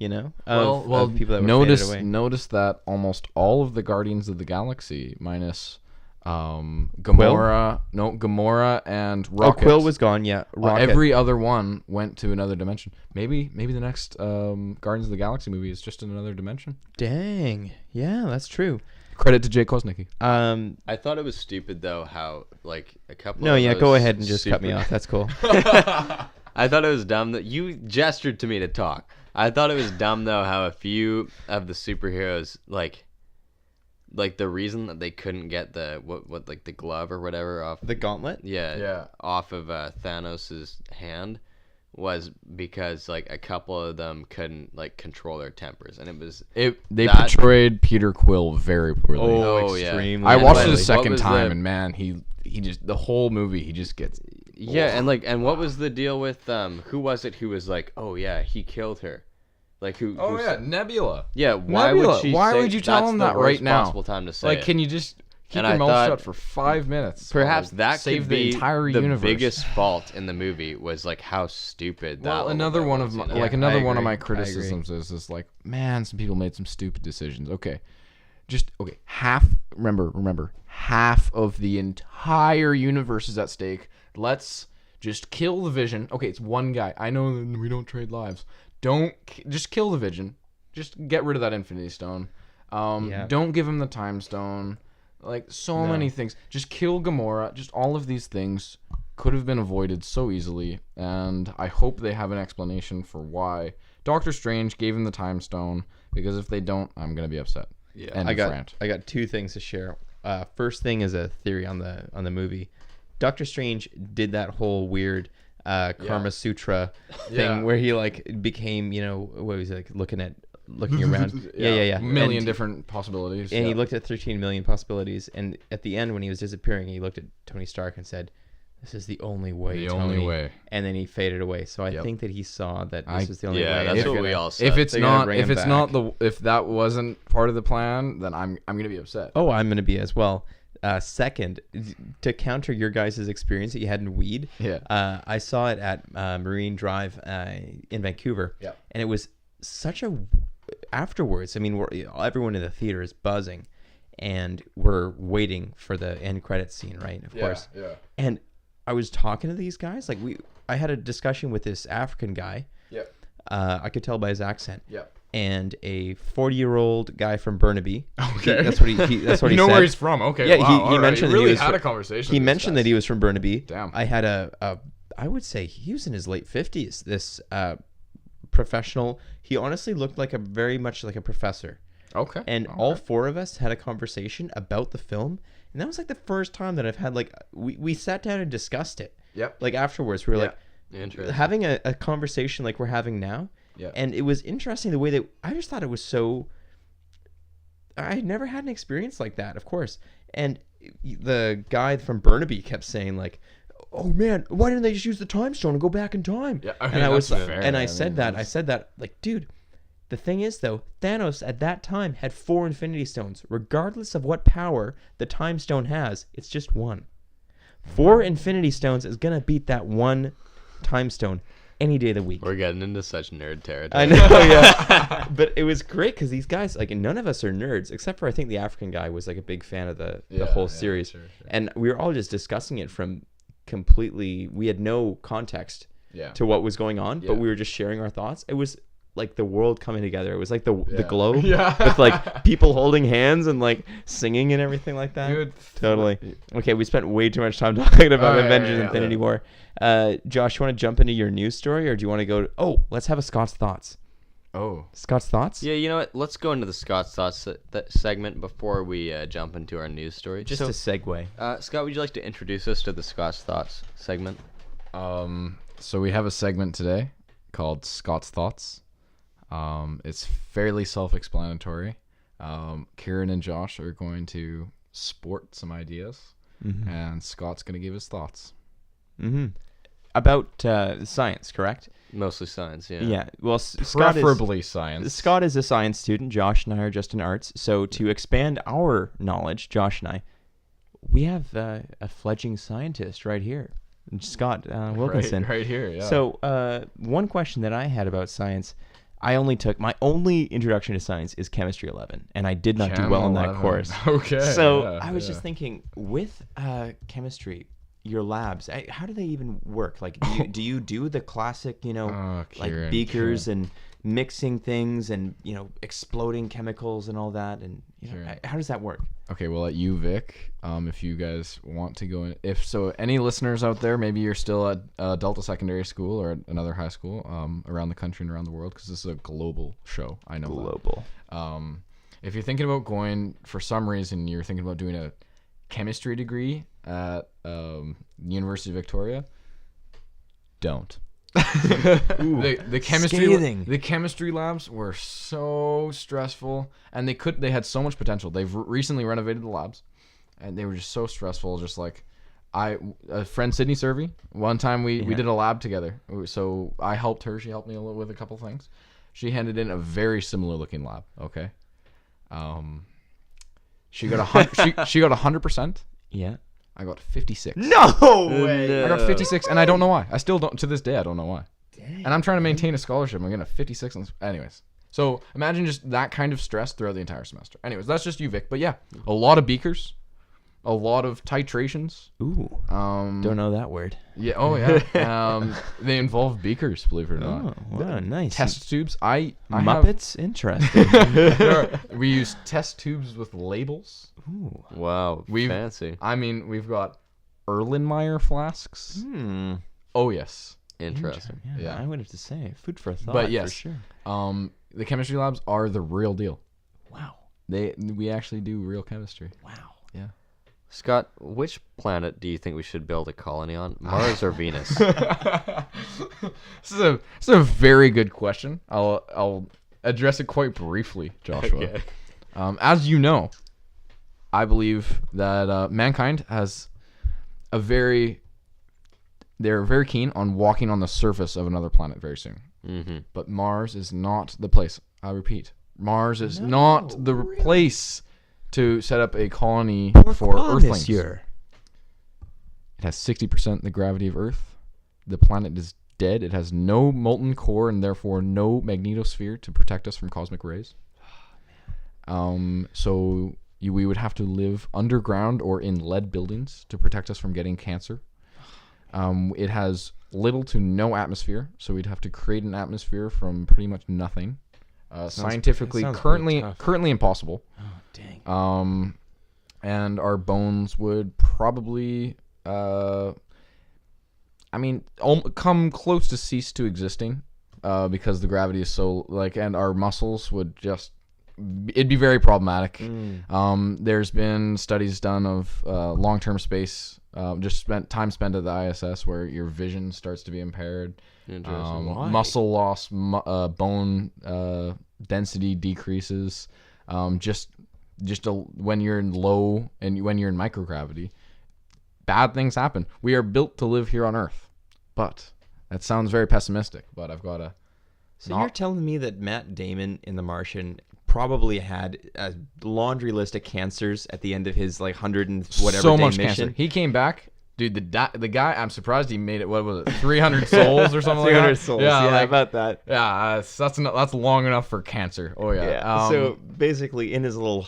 you know, of people that were faded away. notice that almost all of the Guardians of the Galaxy, minus Gamora, and Rocket. Oh, Quill was gone. Yeah, Rocket. Every other one went to another dimension. Maybe the next Guardians of the Galaxy movie is just in another dimension. Dang. Yeah, that's true. Credit to Jay Kosnicki. I thought it was stupid though how like a couple. No, of yeah, those go ahead and just cut me off. That's cool. I thought it was dumb that you gestured to me to talk. I thought it was dumb though how a few of the superheroes like the reason that they couldn't get the what like the glove or whatever off The gauntlet. yeah off of Thanos's hand was because like a couple of them couldn't like control their tempers, and they portrayed Peter Quill very poorly. Oh yeah, extremely. I watched it a What second was time, the- and man, he just the whole movie he just gets. yeah, and what was the deal with who was it who was like, oh yeah, he killed her, like who? Oh who yeah, Nebula. Yeah, why Nebula. would she? Why say, would you tell that's him the that worst right now? Possible time to say Like, it. can you just keep And your I mouth thought shut for 5 minutes? Perhaps while that save could the be entire the universe. biggest fault in the movie was like how stupid that. Well, little another bit one was, of my, you know? like Yeah, another I one of agree. my I agree. criticisms is like, man, some people made some stupid decisions. Okay, remember, half of the entire universe is at stake. Let's just kill the Vision. Okay, it's one guy. I know we don't trade lives. Just kill the Vision. Just get rid of that Infinity Stone. Yeah. Don't give him the Time Stone. Like, so many things. Just kill Gamora. Just all of these things could have been avoided so easily. And I hope they have an explanation for why Doctor Strange gave him the Time Stone. Because if they don't, I'm going to be upset. Yeah. And I rant. got two things to share. First thing is a theory on the movie. Doctor Strange did that whole weird Karma Sutra thing where he like became, you know, what was he like looking around. Yeah. Million different possibilities. And he looked at 13 million possibilities. And at the end, when he was disappearing, he looked at Tony Stark and said, "This is the only way, The Tony." only way. And then he faded away. So I think that he saw that this was the only way. Yeah, that's what we all said. If it's They're gonna not, bring if him it's not back. if that wasn't part of the plan, then I'm gonna be upset. Oh, I'm going to be as well. Second, to counter your guys' experience that you had in weed, I saw it at Marine Drive in Vancouver, and it was such a afterwards. I mean, everyone in the theater is buzzing, and we're waiting for the end credits scene, right? Of course. Yeah. And I was talking to these guys, like I had a discussion with this African guy. Yeah. I could tell by his accent. Yeah. And a 40-year-old guy from Burnaby. Okay. That's what he that's what he know said. where he's from. Okay. Yeah, wow, he mentioned you really that he was had a conversation. He with mentioned this that he was from Burnaby. Damn. I had I would say he was in his late 50s. This professional. He honestly looked like very much like a professor. Okay. And all four of us had a conversation about the film, and that was like the first time that I've had like we sat down and discussed it. Yep. Like afterwards, we were like Interesting. having a conversation like we're having now. Yeah. And it was interesting the way that I just thought it was so. I had never had an experience like that, of course. And the guy from Burnaby kept saying like, "Oh man, why didn't they just use the time stone and go back in time?" Yeah, And I was that's like, fair. and I said that like, dude, the thing is though, Thanos at that time had 4 Infinity Stones. Regardless of what power the time stone has, it's just one. 4 Infinity Stones is gonna beat that one time stone any day of the week. We're getting into such nerd territory. I know, yeah. But it was great because these guys, like, none of us are nerds, except for I think the African guy was like a big fan of the whole series. Sure. And we were all just discussing it from completely, we had no context to what was going on, but we were just sharing our thoughts. It was like the world coming together. It was like the globe with like people holding hands and like singing and everything like that. Dude. Totally. Okay, we spent way too much time talking about Avengers Infinity War. Josh, you want to jump into your news story, or do you want to go let's have a Scott's thoughts. Scott's thoughts? Yeah, you know what? Let's go into the Scott's thoughts segment before we jump into our news story. Just a segue. Scott, would you like to introduce us to the Scott's thoughts segment? So we have a segment today called Scott's Thoughts. It's fairly self-explanatory. Ciaran and Josh are going to sport some ideas, and Scott's going to give his thoughts. About science, correct? Mostly science, yeah. Yeah. Well, Preferably science. Scott is a science student. Josh and I are just in arts. So to expand our knowledge, Josh and I, we have a fledgling scientist right here, Scott Wilkinson. Right here, yeah. So one question that I had about science, I only took my only introduction to science is chemistry 11, and I did not do well in that course. Okay. So I was just thinking, with chemistry, your labs, how do they even work? Like, do you do the classic, like beakers and mixing things and exploding chemicals and all that, and how does that work? Okay, well, at UVic, if you guys want to go in, if so, any listeners out there, maybe you're still at Delta Secondary School or another high school around the country and around the world, because this is a global show. I know global. If you're thinking about going, for some reason, you're thinking about doing a chemistry degree at University of Victoria, don't. The chemistry labs were so stressful, and they had so much potential. They've recently renovated the labs, and they were just so stressful. Just like a friend, Sydney Servey, one time we did a lab together. So I helped her. She helped me with a couple things. She handed in a very similar looking lab. Okay. She got 100%. Yeah. I got 56. No way. I got 56, and I don't know why. I still don't, to this day, I don't know why. Dang. And I'm trying to maintain a scholarship. I'm getting a 56. Anyways. So imagine just that kind of stress throughout the entire semester. Anyways, that's just UVic. But yeah, a lot of beakers, a lot of titrations. Ooh. Don't know that word. Yeah. Oh, yeah. They involve beakers, believe it or not. Oh, wow, nice. Test tubes. Muppets? Interesting. We use test tubes with labels. Ooh. Wow. Fancy. I mean, we've got Erlenmeyer flasks. Oh, yes. Interesting. Yeah. I would have to say. Food for thought, but yes, for sure. The chemistry labs are the real deal. Wow. We actually do real chemistry. Wow. Yeah. Scott, which planet do you think we should build a colony on? Mars or Venus? This is a very good question. I'll address it quite briefly, Joshua. Okay. As you know, I believe that mankind has they're very keen on walking on the surface of another planet very soon. Mm-hmm. But Mars is not the place. I repeat, Mars is not the place to set up a colony for Earthlings. It has 60% the gravity of Earth. The planet is dead. It has no molten core and therefore no magnetosphere to protect us from cosmic rays. So we would have to live underground or in lead buildings to protect us from getting cancer. It has little to no atmosphere, so we'd have to create an atmosphere from pretty much nothing. Scientifically, currently impossible. Oh, dang. And our bones would probably, come close to cease to existing, because the gravity is so and our muscles would it'd be very problematic. There's been studies done of long-term space, time spent at the ISS, where your vision starts to be impaired. Muscle loss, bone density decreases. When you're in low and when you're in microgravity, bad things happen. We are built to live here on Earth, but that sounds very pessimistic. But I've got to. So you're telling me that Matt Damon in The Martian probably had a laundry list of cancers at the end of his 100 and whatever so day much mission? Cancer. He came back. Dude, the guy, I'm surprised he made it. What was it, 300 souls or something like that? 300 souls, yeah, about that. Yeah, that's long enough for cancer. Oh, yeah. So basically, in his little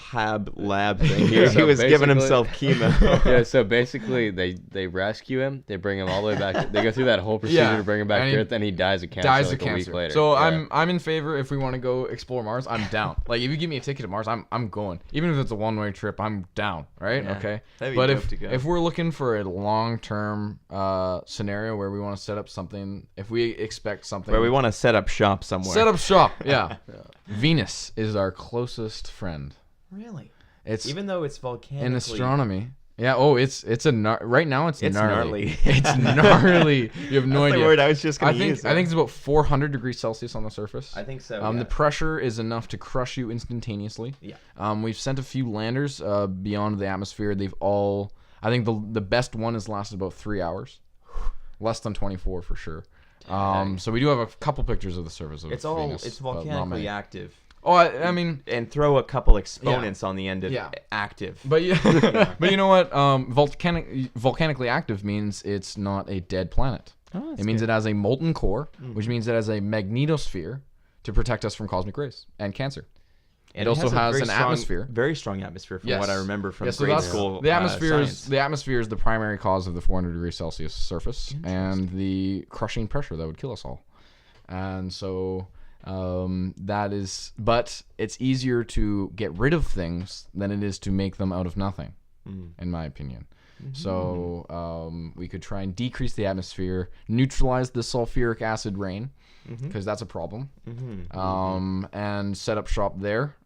lab thing here, he was giving himself chemo. Yeah, so basically, they rescue him, they bring him all the way back. They go through that whole procedure to bring him back to Earth, then he dies of cancer a week later. So I'm in favor. If we want to go explore Mars, I'm down. If you give me a ticket to Mars, I'm going. Even if it's a one-way trip, I'm down, right? Yeah, okay. But if we're looking for a long-term scenario where we want to set up something, if we expect something where we want to set up shop somewhere. Yeah. Venus is our closest friend. Really? It's even though it's volcanically in astronomy. Yeah. Oh, right now it's gnarly. gnarly. It's gnarly. You have no That's idea. the word I was just going to use. I think it's about 400 degrees Celsius on the surface. I think so. The pressure is enough to crush you instantaneously. Yeah. We've sent a few landers beyond the atmosphere. I think the best one has lasted about 3 hours, less than 24 for sure. So we do have a couple pictures of the surface of Venus. It's volcanically active. Oh, I mean, and throw a couple exponents on the end of active. But but you know what? Volcanically active means it's not a dead planet. Oh, it means it has a molten core, which means it has a magnetosphere to protect us from cosmic rays and cancer. And it also a has very an strong, atmosphere. Very strong atmosphere from what I remember from so grade school. The atmosphere science. is the primary cause of the 400 degrees Celsius surface and the crushing pressure that would kill us all. And so but it's easier to get rid of things than it is to make them out of nothing, in my opinion. So we could try and decrease the atmosphere, neutralize the sulfuric acid rain, because that's a problem, and set up shop there.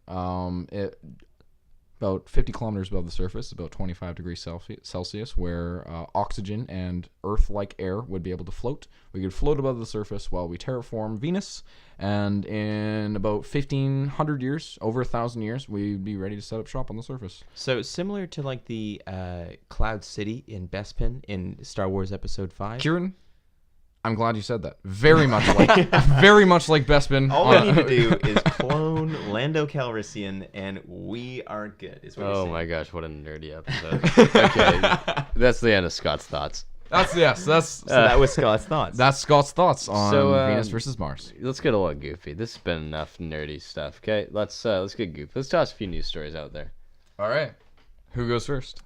About 50 kilometers above the surface, about 25 degrees Celsius, where oxygen and Earth-like air would be able to float. We could float above the surface while we terraform Venus, and in about 1,500 years, over 1,000 years, we'd be ready to set up shop on the surface. So similar to like the Cloud City in Bespin in Star Wars Episode 5. Ciaran, I'm glad you said that. Very much like Bespin. All we need to do is clone Lando Calrissian, and we are good. Is what you're saying. My gosh, what a nerdy episode. Okay, that's the end of Scott's thoughts. So that was Scott's thoughts. That's Scott's thoughts on Venus versus Mars. Let's get a little goofy. This has been enough nerdy stuff. Okay, let's get goofy. Let's toss a few news stories out there. All right, who goes first?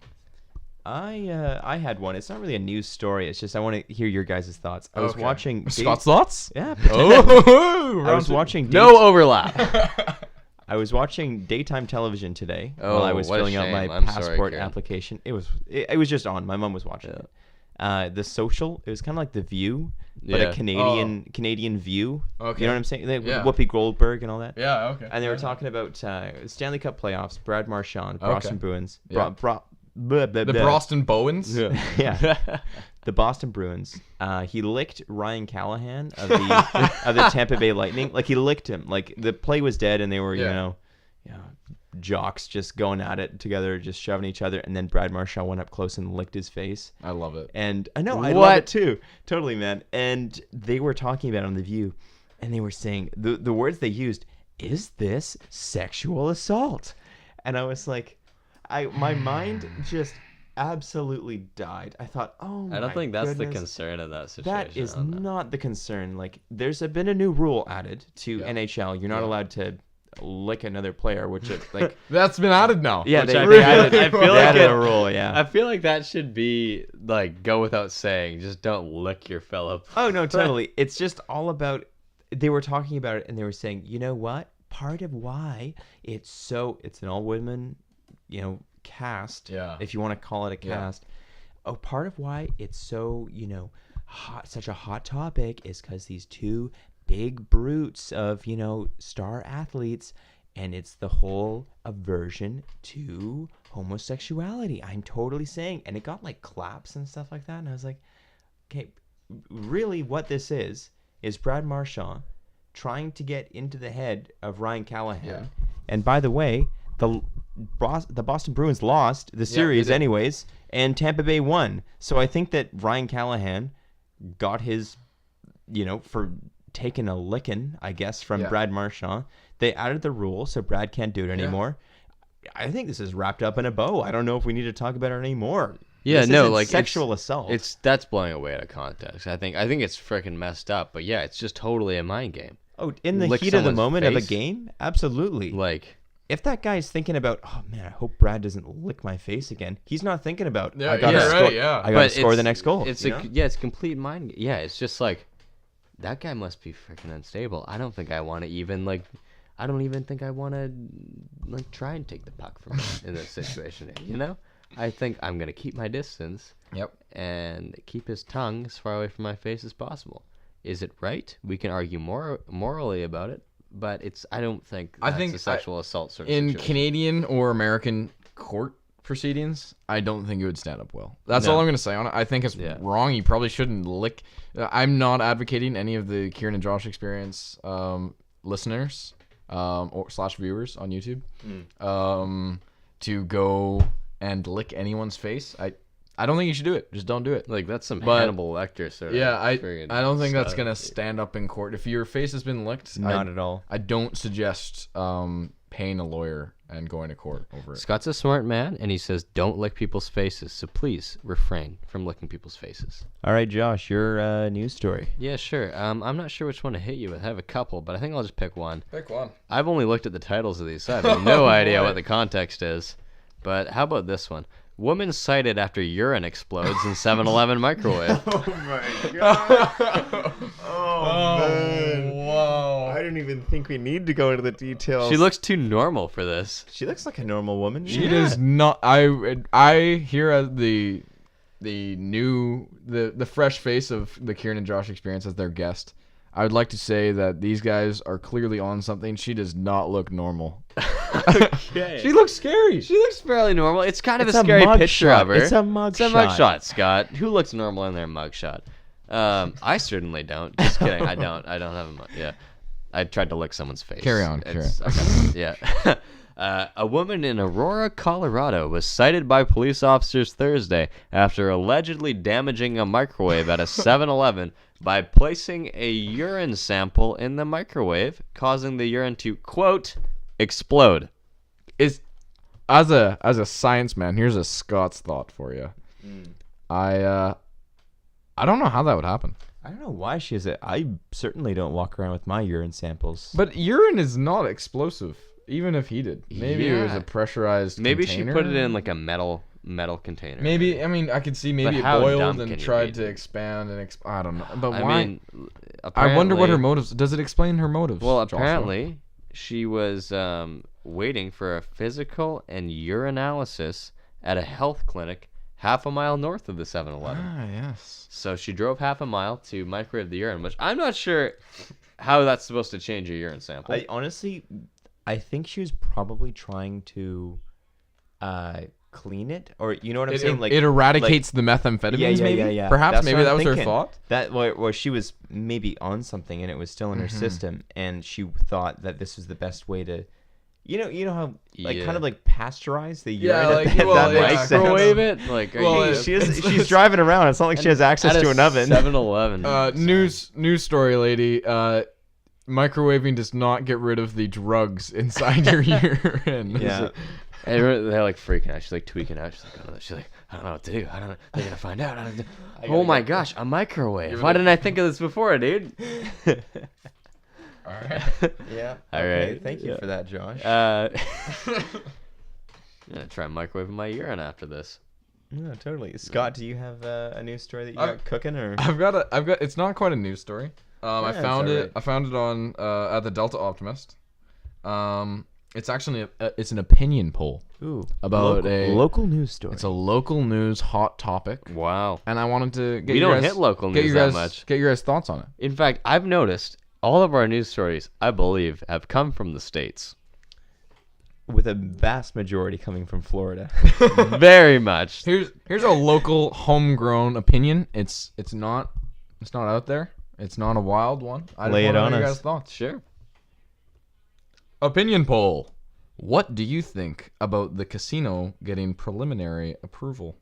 I had one. It's not really a news story. It's just I want to hear your guys' thoughts. I was watching Scott's thoughts. Yeah. I was watching no overlap. I was watching daytime television today Oh, while I was what a filling out my shame. I'm sorry, passport Ciaran. application. It was just on. My mom was watching it. The Social. It was kind of like The View, but a Canadian View. Okay. You know what I'm saying? With Yeah. Whoopi Goldberg and all that. Yeah. Okay. And they were talking about Stanley Cup playoffs. Brad Marchand, Boston Bruins. The Boston Bowens. Yeah. The Boston Bruins. He licked Ryan Callahan of the Tampa Bay Lightning. Like he licked him. Like the play was dead, and they were jocks just going at it together, just shoving each other. And then Brad Marchand went up close and licked his face. I love it. And I know I love it too, totally, man. And they were talking about it on The View, and they were saying the words they used. Is this sexual assault? And I was like. My mind just absolutely died. I thought, I don't think that's the concern of that situation. That is not the concern. Like, there's been a new rule added to NHL. You're not allowed to lick another player, which is like that's been added now. Yeah, they added. I feel like a rule. Yeah, I feel like that should be like go without saying. Just don't lick your fellow. Oh no, totally. It's just all about. They were talking about it, and they were saying, you know what? Part of why it's an all women. Cast, if you want to call it a cast. Part of why it's so, such a hot topic is because these two big brutes of, star athletes, and it's the whole aversion to homosexuality. I'm totally saying, and it got like claps and stuff like that, and I was like, okay, really what this is Brad Marchand trying to get into the head of Ryan Callahan. And by the way, the Boston Bruins lost the series anyways, and Tampa Bay won. So I think that Ryan Callahan got his, for taking a licking, I guess, from Brad Marchand. They added the rule, so Brad can't do it anymore. I think this is wrapped up in a bow. I don't know if we need to talk about it anymore. Yeah, this sexual assault. That's blowing away out of context. I think it's freaking messed up. But yeah, it's just totally a mind game. Oh, in the heat of the moment of a game, absolutely. Like. If that guy's thinking about, oh man, I hope Brad doesn't lick my face again. He's not thinking about, I gotta score the next goal. It's complete mind. Yeah, it's just like that guy must be freaking unstable. I don't think I want to even I don't even think I want to try and take the puck from him in this situation. I think I'm gonna keep my distance. And keep his tongue as far away from my face as possible. Is it right? We can argue morally about it. But I don't think that's a sexual assault sort of situation. In Canadian or American court proceedings, I don't think it would stand up well. That's all I'm going to say on it. I think it's wrong. You probably shouldn't lick. I'm not advocating any of the Ciaran and Josh experience listeners or / viewers on YouTube to go and lick anyone's face. I don't think you should do it. Just don't do it. Like that's some Hannibal Lecter sort of. Yeah, I don't think that's gonna stand up in court. If your face has been licked, not at all. I don't suggest paying a lawyer and going to court over it. Scott's a smart man, and he says don't lick people's faces. So please refrain from licking people's faces. All right, Josh, your news story. Yeah, sure. I'm not sure which one to hit you with. I have a couple, but I think I'll just pick one. Pick one. I've only looked at the titles of these, so I have no idea what the context is. But how about this one? Woman cited after urine explodes in 7-Eleven microwave. Oh my god! Oh man! Wow. I didn't even think we need to go into the details. She looks too normal for this. She looks like a normal woman. She does not. I here as the fresh face of the Ciaran and Josh experience as their guest. I would like to say that these guys are clearly on something. She does not look normal. Okay. She looks scary. She looks fairly normal. It's kind of It's a a scary mug picture shot. of her. It's a mug shot. Shot, Scott. Who looks normal in their mugshot? I certainly don't. Just kidding. I don't have a mug. Yeah. I tried to lick someone's face. Carry on. Yeah. A woman in Aurora, Colorado was cited by police officers Thursday after allegedly damaging a microwave at a 7-Eleven by placing a urine sample in the microwave, causing the urine to, quote, explode. Is as a science man, here's a Scott's thought for you. I don't know how that would happen. I don't know why she is it. I certainly don't walk around with my urine samples. But urine is not explosive, even if heated. Maybe it was Yeah. a pressurized Maybe container. she put it in like a metal container. Maybe, I mean, I could see maybe it how boiled dumb and can you tried be, to dude? expand and I don't know. But I why? mean, I wonder what her apparently- motives. Does it explain her motives? Well, Joshua? apparently, she was waiting for a physical and urinalysis at a health clinic half a mile north of the 7-Eleven. Ah, yes. So she drove half a mile to microwave the urine, which I'm not sure how that's supposed to change your urine sample. I think she was probably trying to clean it, or you know what I'm saying? Like it eradicates the methamphetamines. Maybe. yeah. Perhaps That's maybe what that I'm was her thinking. thought. That where she was maybe on something and it was still in her system, and she thought that this was the best way to, you know how like kind of like pasteurize the urine. Yeah, like, that well, makes yeah, sense. Microwave it? Like, are Well, you... She's driving around. It's not like she has access to an oven. 7-Eleven. News story, lady. Microwaving does not get rid of the drugs inside your urine. Yeah. And they're like freaking out. She's like tweaking out. She's like, I don't know what to do. I don't know. They're gonna find out. Oh my gosh, a microwave. Why didn't I think of this before, dude? All right. Yeah. All Okay, right. thank you for that, Josh. I'm gonna try microwaving my urine after this. Yeah, totally. Scott, do you have a news story that you got cooking, or? I've got. It's not quite a news story. I it's found all it. right. I found it on at the Delta Optimist. It's actually it's an opinion poll Ooh, about local news story. It's a local news hot topic, Wow. and I wanted to get We your don't guys, hit local get news your that guys, much. Get your guys' thoughts on it. In fact, I've noticed all of our news stories, I believe, have come from the States. with a vast majority coming from Florida. Very much. Here's a local homegrown opinion. It's not out there. It's not a wild one. I just Lay it wanna know on your us. guys' thoughts. Sure. Opinion poll. What do you think about the casino getting preliminary approval?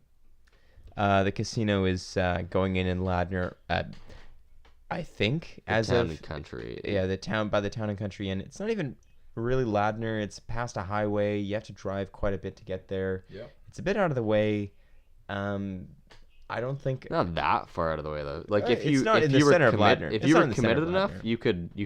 The casino is going in Ladner at, I think, The as town of and country. yeah, the town and country, and it's not even really Ladner. It's past a highway. You have to drive quite a bit to get there. Yeah. It's a bit out of the way. I don't think. Not that far out of the way though. Like if It's you not if in you the were center of committed, Ladner. if It's you not were in the center committed of enough, Ladner. you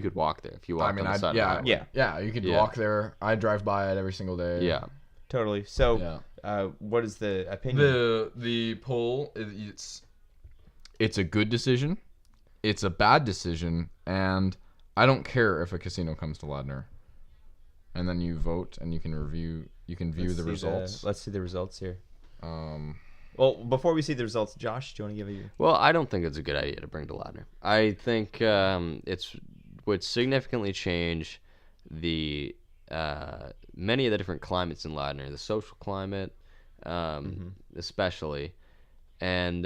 could walk there if you walked on the side yeah, of the highway. Yeah. You could Yeah. walk there. I drive by it every single day. Yeah. Totally. So, Yeah. what is the opinion? The poll it's a good decision, it's a bad decision, and I don't care if a casino comes to Ladner. And then you vote, and you can view the results. Let's see the results here. Um, Well, before we see the results, Josh, do you want to give it your? Well, I don't think it's a good idea to bring to Ladner. I think it's would significantly change the many of the different climates in Ladner, the social climate, especially, and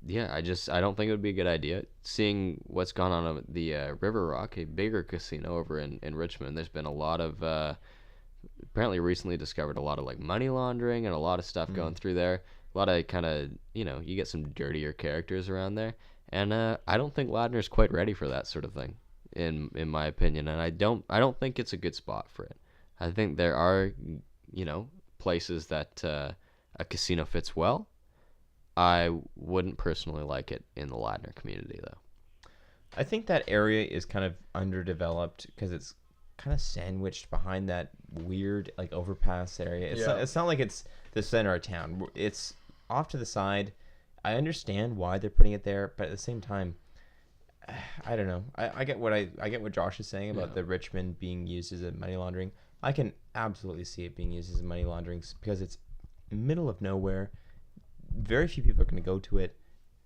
yeah, I don't think it would be a good idea. Seeing what's gone on at the River Rock, a bigger casino over in Richmond, there's been a lot of apparently recently discovered a lot of like money laundering and a lot of stuff going through there. A lot of kind of, you get some dirtier characters around there. And I don't think Ladner's quite ready for that sort of thing. in my opinion, and I don't think it's a good spot for it. I think there are, places that a casino fits well. I wouldn't personally like it in the Ladner community, though. I think that area is kind of underdeveloped because it's kind of sandwiched behind that weird like overpass area. It's not like it's the center of town. It's off to the side. I understand why they're putting it there, but at the same time, I don't know. I get what Josh is saying about the Richmond being used as a money laundering. I can absolutely see it being used as a money laundering because it's middle of nowhere. Very few people are going to go to it,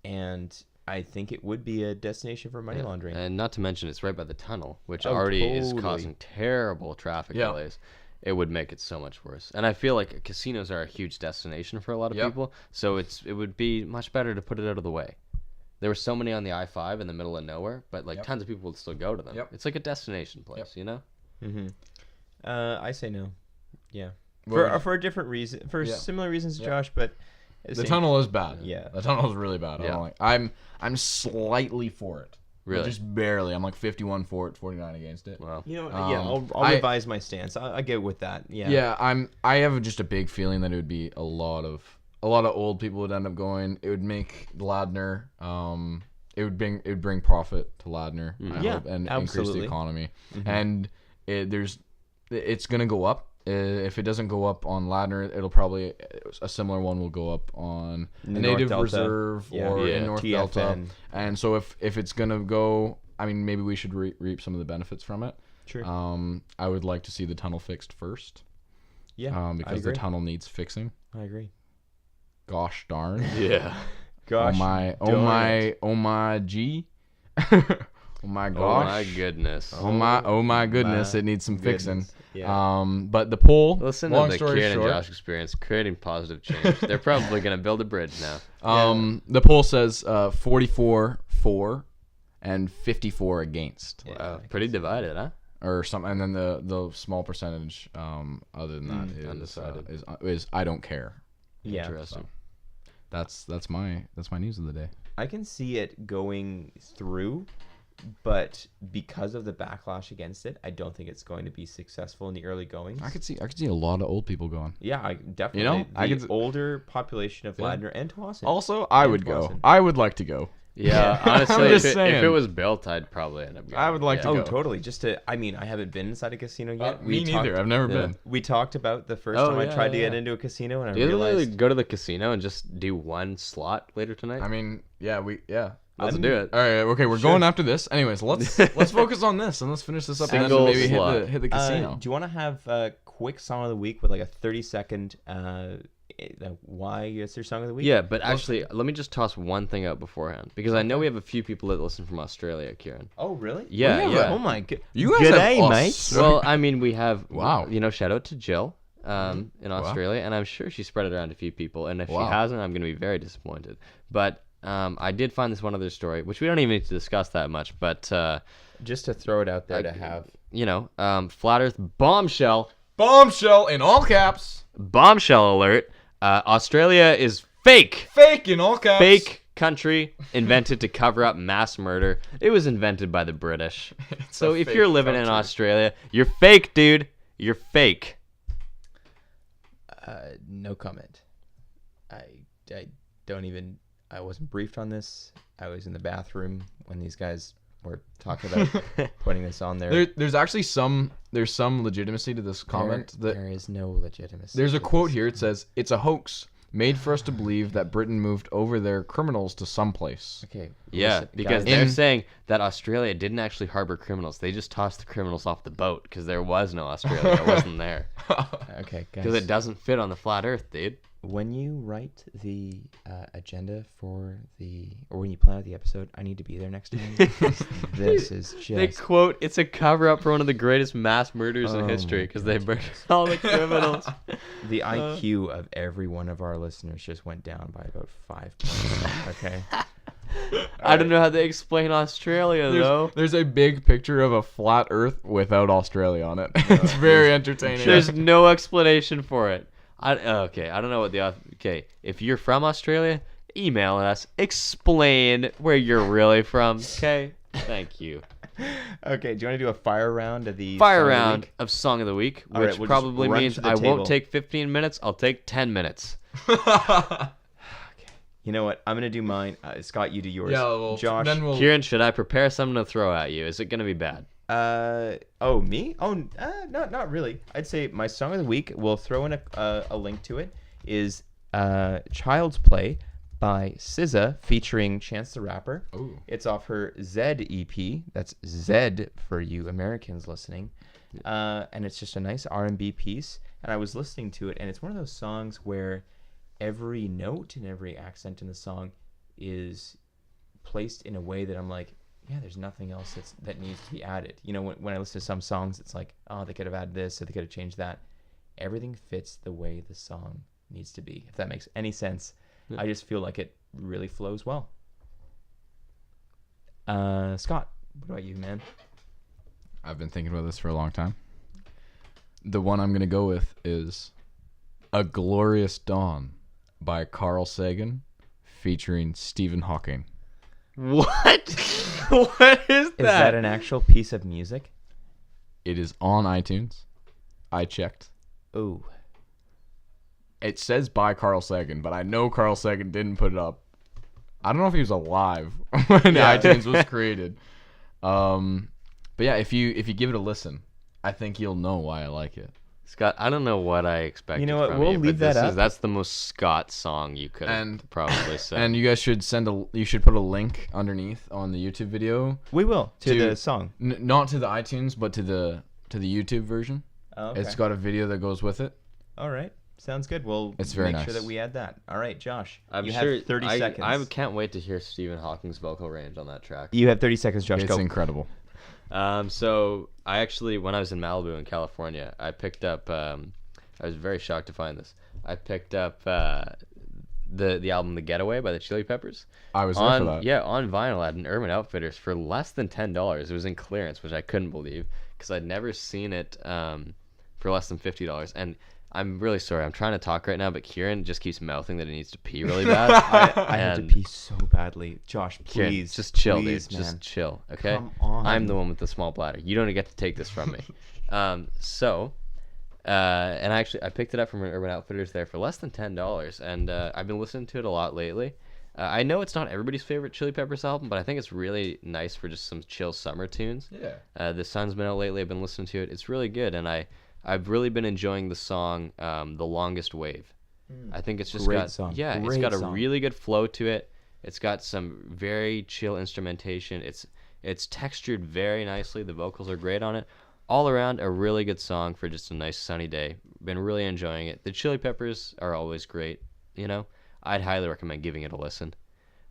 and I think it would be a destination for money laundering. And not to mention, it's right by the tunnel, which already is causing terrible traffic delays. It would make it so much worse. And I feel like casinos are a huge destination for a lot of people, so it would be much better to put it out of the way. There were so many on the I-5 in the middle of nowhere, but tons of people would still go to them. It's like a destination place, you know? Mm-hmm. I say no. Yeah. For a different reason, for similar reasons to Josh, but the tunnel is bad. Yeah. The tunnel is really bad. I'm slightly for it. Really? Just barely. I'm like 51 for it, 49 against it. Wow. I'll revise my stance. I get with that. Yeah. Yeah, I have just a big feeling that it would be a lot of old people would end up going. It would make Ladner it would bring profit to Ladner, I hope, and increase the economy. Mm-hmm. And it's going to go up. If it doesn't go up on Ladner, it'll probably a similar one will go up on Native Reserve or in North TFN. Delta. And so if it's gonna go, I mean, maybe we should reap some of the benefits from it. Sure. I would like to see the tunnel fixed first. Yeah. Because the tunnel needs fixing. I agree. Gosh darn. Yeah. Gosh. Oh my G. Oh my gosh. Oh my goodness. Oh my goodness. It needs some fixing. Yeah. But the pool. Listen to the Ciaran and Josh experience, creating positive change. They're probably going to build a bridge now. The poll says 44 for and 54 against. Wow. Pretty divided, huh? Or something. And then the small percentage other than that is undecided. Is I don't care. Yeah. Interesting. So that's my news of the day. I can see it going through. But because of the backlash against it, I don't think it's going to be successful in the early goings. I could see a lot of old people going. Yeah, I definitely. The older population of Ladner and Tawasin. Also, I would go. I would like to go. Yeah, honestly, if it was built, I'd probably end up going. I would like to go. Oh, totally. I haven't been inside a casino yet. Me neither. I've never been. We talked about the first time I tried to get into a casino, and I realized. Go to the casino and just do one slot later tonight? I mean, Let's do it. All right, okay, we're going after this. Anyways, let's focus on this and let's finish this up and then maybe hit the casino. Do you want to have a quick song of the week with like a 30-second why is there song of the week? Yeah, but actually, let me just toss one thing out beforehand because I know we have a few people that listen from Australia, Ciaran. Oh, really? Yeah. Oh my god. You guys G'day, mate. Well, I mean, we have wow. Shout out to Jill in Australia, and I'm sure she spread it around to a few people, and if she hasn't, I'm going to be very disappointed. But I did find this one other story, which we don't even need to discuss that much, but just to throw it out there to have, Flat Earth bombshell in all caps, bombshell alert. Australia is fake in all caps, fake country invented to cover up mass murder. It was invented by the British. So if you're living in Australia, you're fake, dude. You're fake. No comment. I don't even. I wasn't briefed on this. I was in the bathroom when these guys were talking about putting this on there. There's actually some legitimacy to this comment. There is no legitimacy. There's a quote here. It says, "It's a hoax made for us to believe that Britain moved over their criminals to someplace." Okay. Yeah, listen, because guys, they're saying that Australia didn't actually harbor criminals. They just tossed the criminals off the boat because there was no Australia. It wasn't there. Okay, guys. Because it doesn't fit on the flat Earth, dude. When you write the agenda for or when you plan out the episode, I need to be there next time. This is just... They quote, it's a cover-up for one of the greatest mass murders in history because they murdered all the criminals. The IQ of every one of our listeners just went down by about 5 points. Okay? I don't know how they explain Australia, though. There's a big picture of a flat Earth without Australia on it. It's very entertaining. There's no explanation for it. I don't know what if you're from Australia, email us, explain where you're really from, okay? Thank you. Okay, do you want to do a fire round of the Fire song of the round week? of Song of the Week, All which right, we'll just probably run means to the I table. won't take 15 minutes. I'll take 10 minutes. You know what? I'm gonna do mine. Scott, you do yours. Yeah, well, Josh. then we'll. Ciaran, should I prepare something to throw at you? Is it going to be bad? Oh, me? Oh, not really. I'd say my song of the week. We'll throw in a link to it. Is Child's Play by SZA featuring Chance the Rapper. Ooh. It's off her Z EP. That's Z for you Americans listening. And it's just a nice R&B piece. And I was listening to it, and it's one of those songs where every note and every accent in the song is placed in a way that I'm like, yeah, there's nothing else that needs to be added. You know, when I listen to some songs, it's like, oh, they could have added this or they could have changed that. Everything fits the way the song needs to be, if that makes any sense. Yeah. I just feel like it really flows well. Scott, what about you, man? I've been thinking about this for a long time. The one I'm going to go with is A Glorious Dawn by Carl Sagan featuring Stephen Hawking. What? What is that? Is that an actual piece of music? It is on iTunes. I checked. Ooh. It says by Carl Sagan, but I know Carl Sagan didn't put it up. I don't know if he was alive when iTunes was created. But yeah, if you give it a listen, I think you'll know why I like it. Scott, I don't know what I expected. You know what? From We'll you, leave but that up. That's the most Scott song you could probably say. And you guys should you should put a link underneath on the YouTube video. We will to the song. Not to the iTunes, but to the YouTube version. Oh, okay. It's got a video that goes with it. All right. Sounds good. We'll It's very make sure nice. that we add that. All right, Josh. I'm you sure have 30 seconds. I can't wait to hear Stephen Hawking's vocal range on that track. You have 30 seconds, Josh. It's Go. incredible. So I actually, when I was in Malibu in California, I picked up. I was very shocked to find this. I picked up the album "The Getaway" by the Chili Peppers. I was there for that. Yeah, on vinyl at an Urban Outfitters for less than $10. It was in clearance, which I couldn't believe because I'd never seen it for less than $50. And I'm really sorry. I'm trying to talk right now, but Ciaran just keeps mouthing that he needs to pee really bad. I have to pee so badly. Josh, Ciaran, please. just chill, please, dude. man. Just chill, okay? Come on. I'm the one with the small bladder. You don't get to take this from me. And I picked it up from an Urban Outfitters there for less than $10, and I've been listening to it a lot lately. I know it's not everybody's favorite Chili Peppers album, but I think it's really nice for just some chill summer tunes. Yeah. The sun's been out lately. I've been listening to it. It's really good, and I've really been enjoying the song "The Longest Wave." I think it's just Great song. Yeah, Great it's got a song. really good flow to it. It's got some very chill instrumentation. It's textured very nicely. The vocals are great on it. All around, a really good song for just a nice sunny day. Been really enjoying it. The Chili Peppers are always great. You know, I'd highly recommend giving it a listen.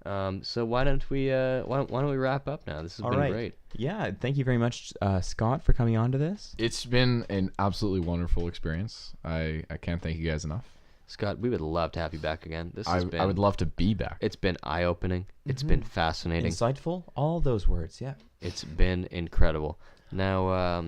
So why don't we wrap up now? This has been great. Yeah, thank you very much, Scott, for coming on to this. It's been an absolutely wonderful experience. I can't thank you guys enough. Scott, we would love to have you back again. I would love to be back. It's been eye-opening. It's been fascinating. Insightful. All those words. Yeah. It's been incredible. Now,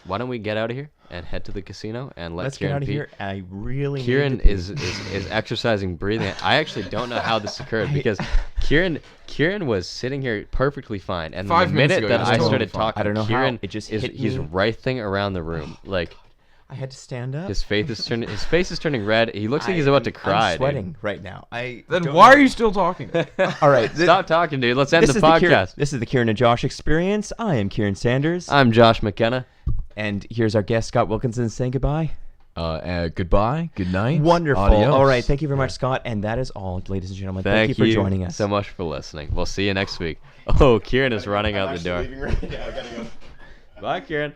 why don't we get out of here and head to the casino and Let's Ciaran get out of pee? here. I really Ciaran need to pee. is exercising breathing. I actually don't know how this occurred because Ciaran was sitting here perfectly fine, and 5 the minutes minute ago, that he was I totally started fine. talking, I don't know how. Ciaran It just is hit he's me. writhing around the room like I had to stand up. his face is turning red. He looks like he's about to cry. I'm sweating right now. Then don't why know. are you still talking? All right. Stop talking, dude. Let's end This the is podcast. This is the Ciaran and Josh experience. I am Ciaran Sanders. I'm Josh McKenna. And here's our guest, Scott Wilkinson, saying goodbye. Goodbye. Good night. Wonderful. Adios. All right. Thank you very much, Scott. And that is all, ladies and gentlemen. Thank you for joining us. so much for listening. We'll see you next week. Oh, Ciaran is running out the door. Leaving right now. I gotta go. Bye, Ciaran.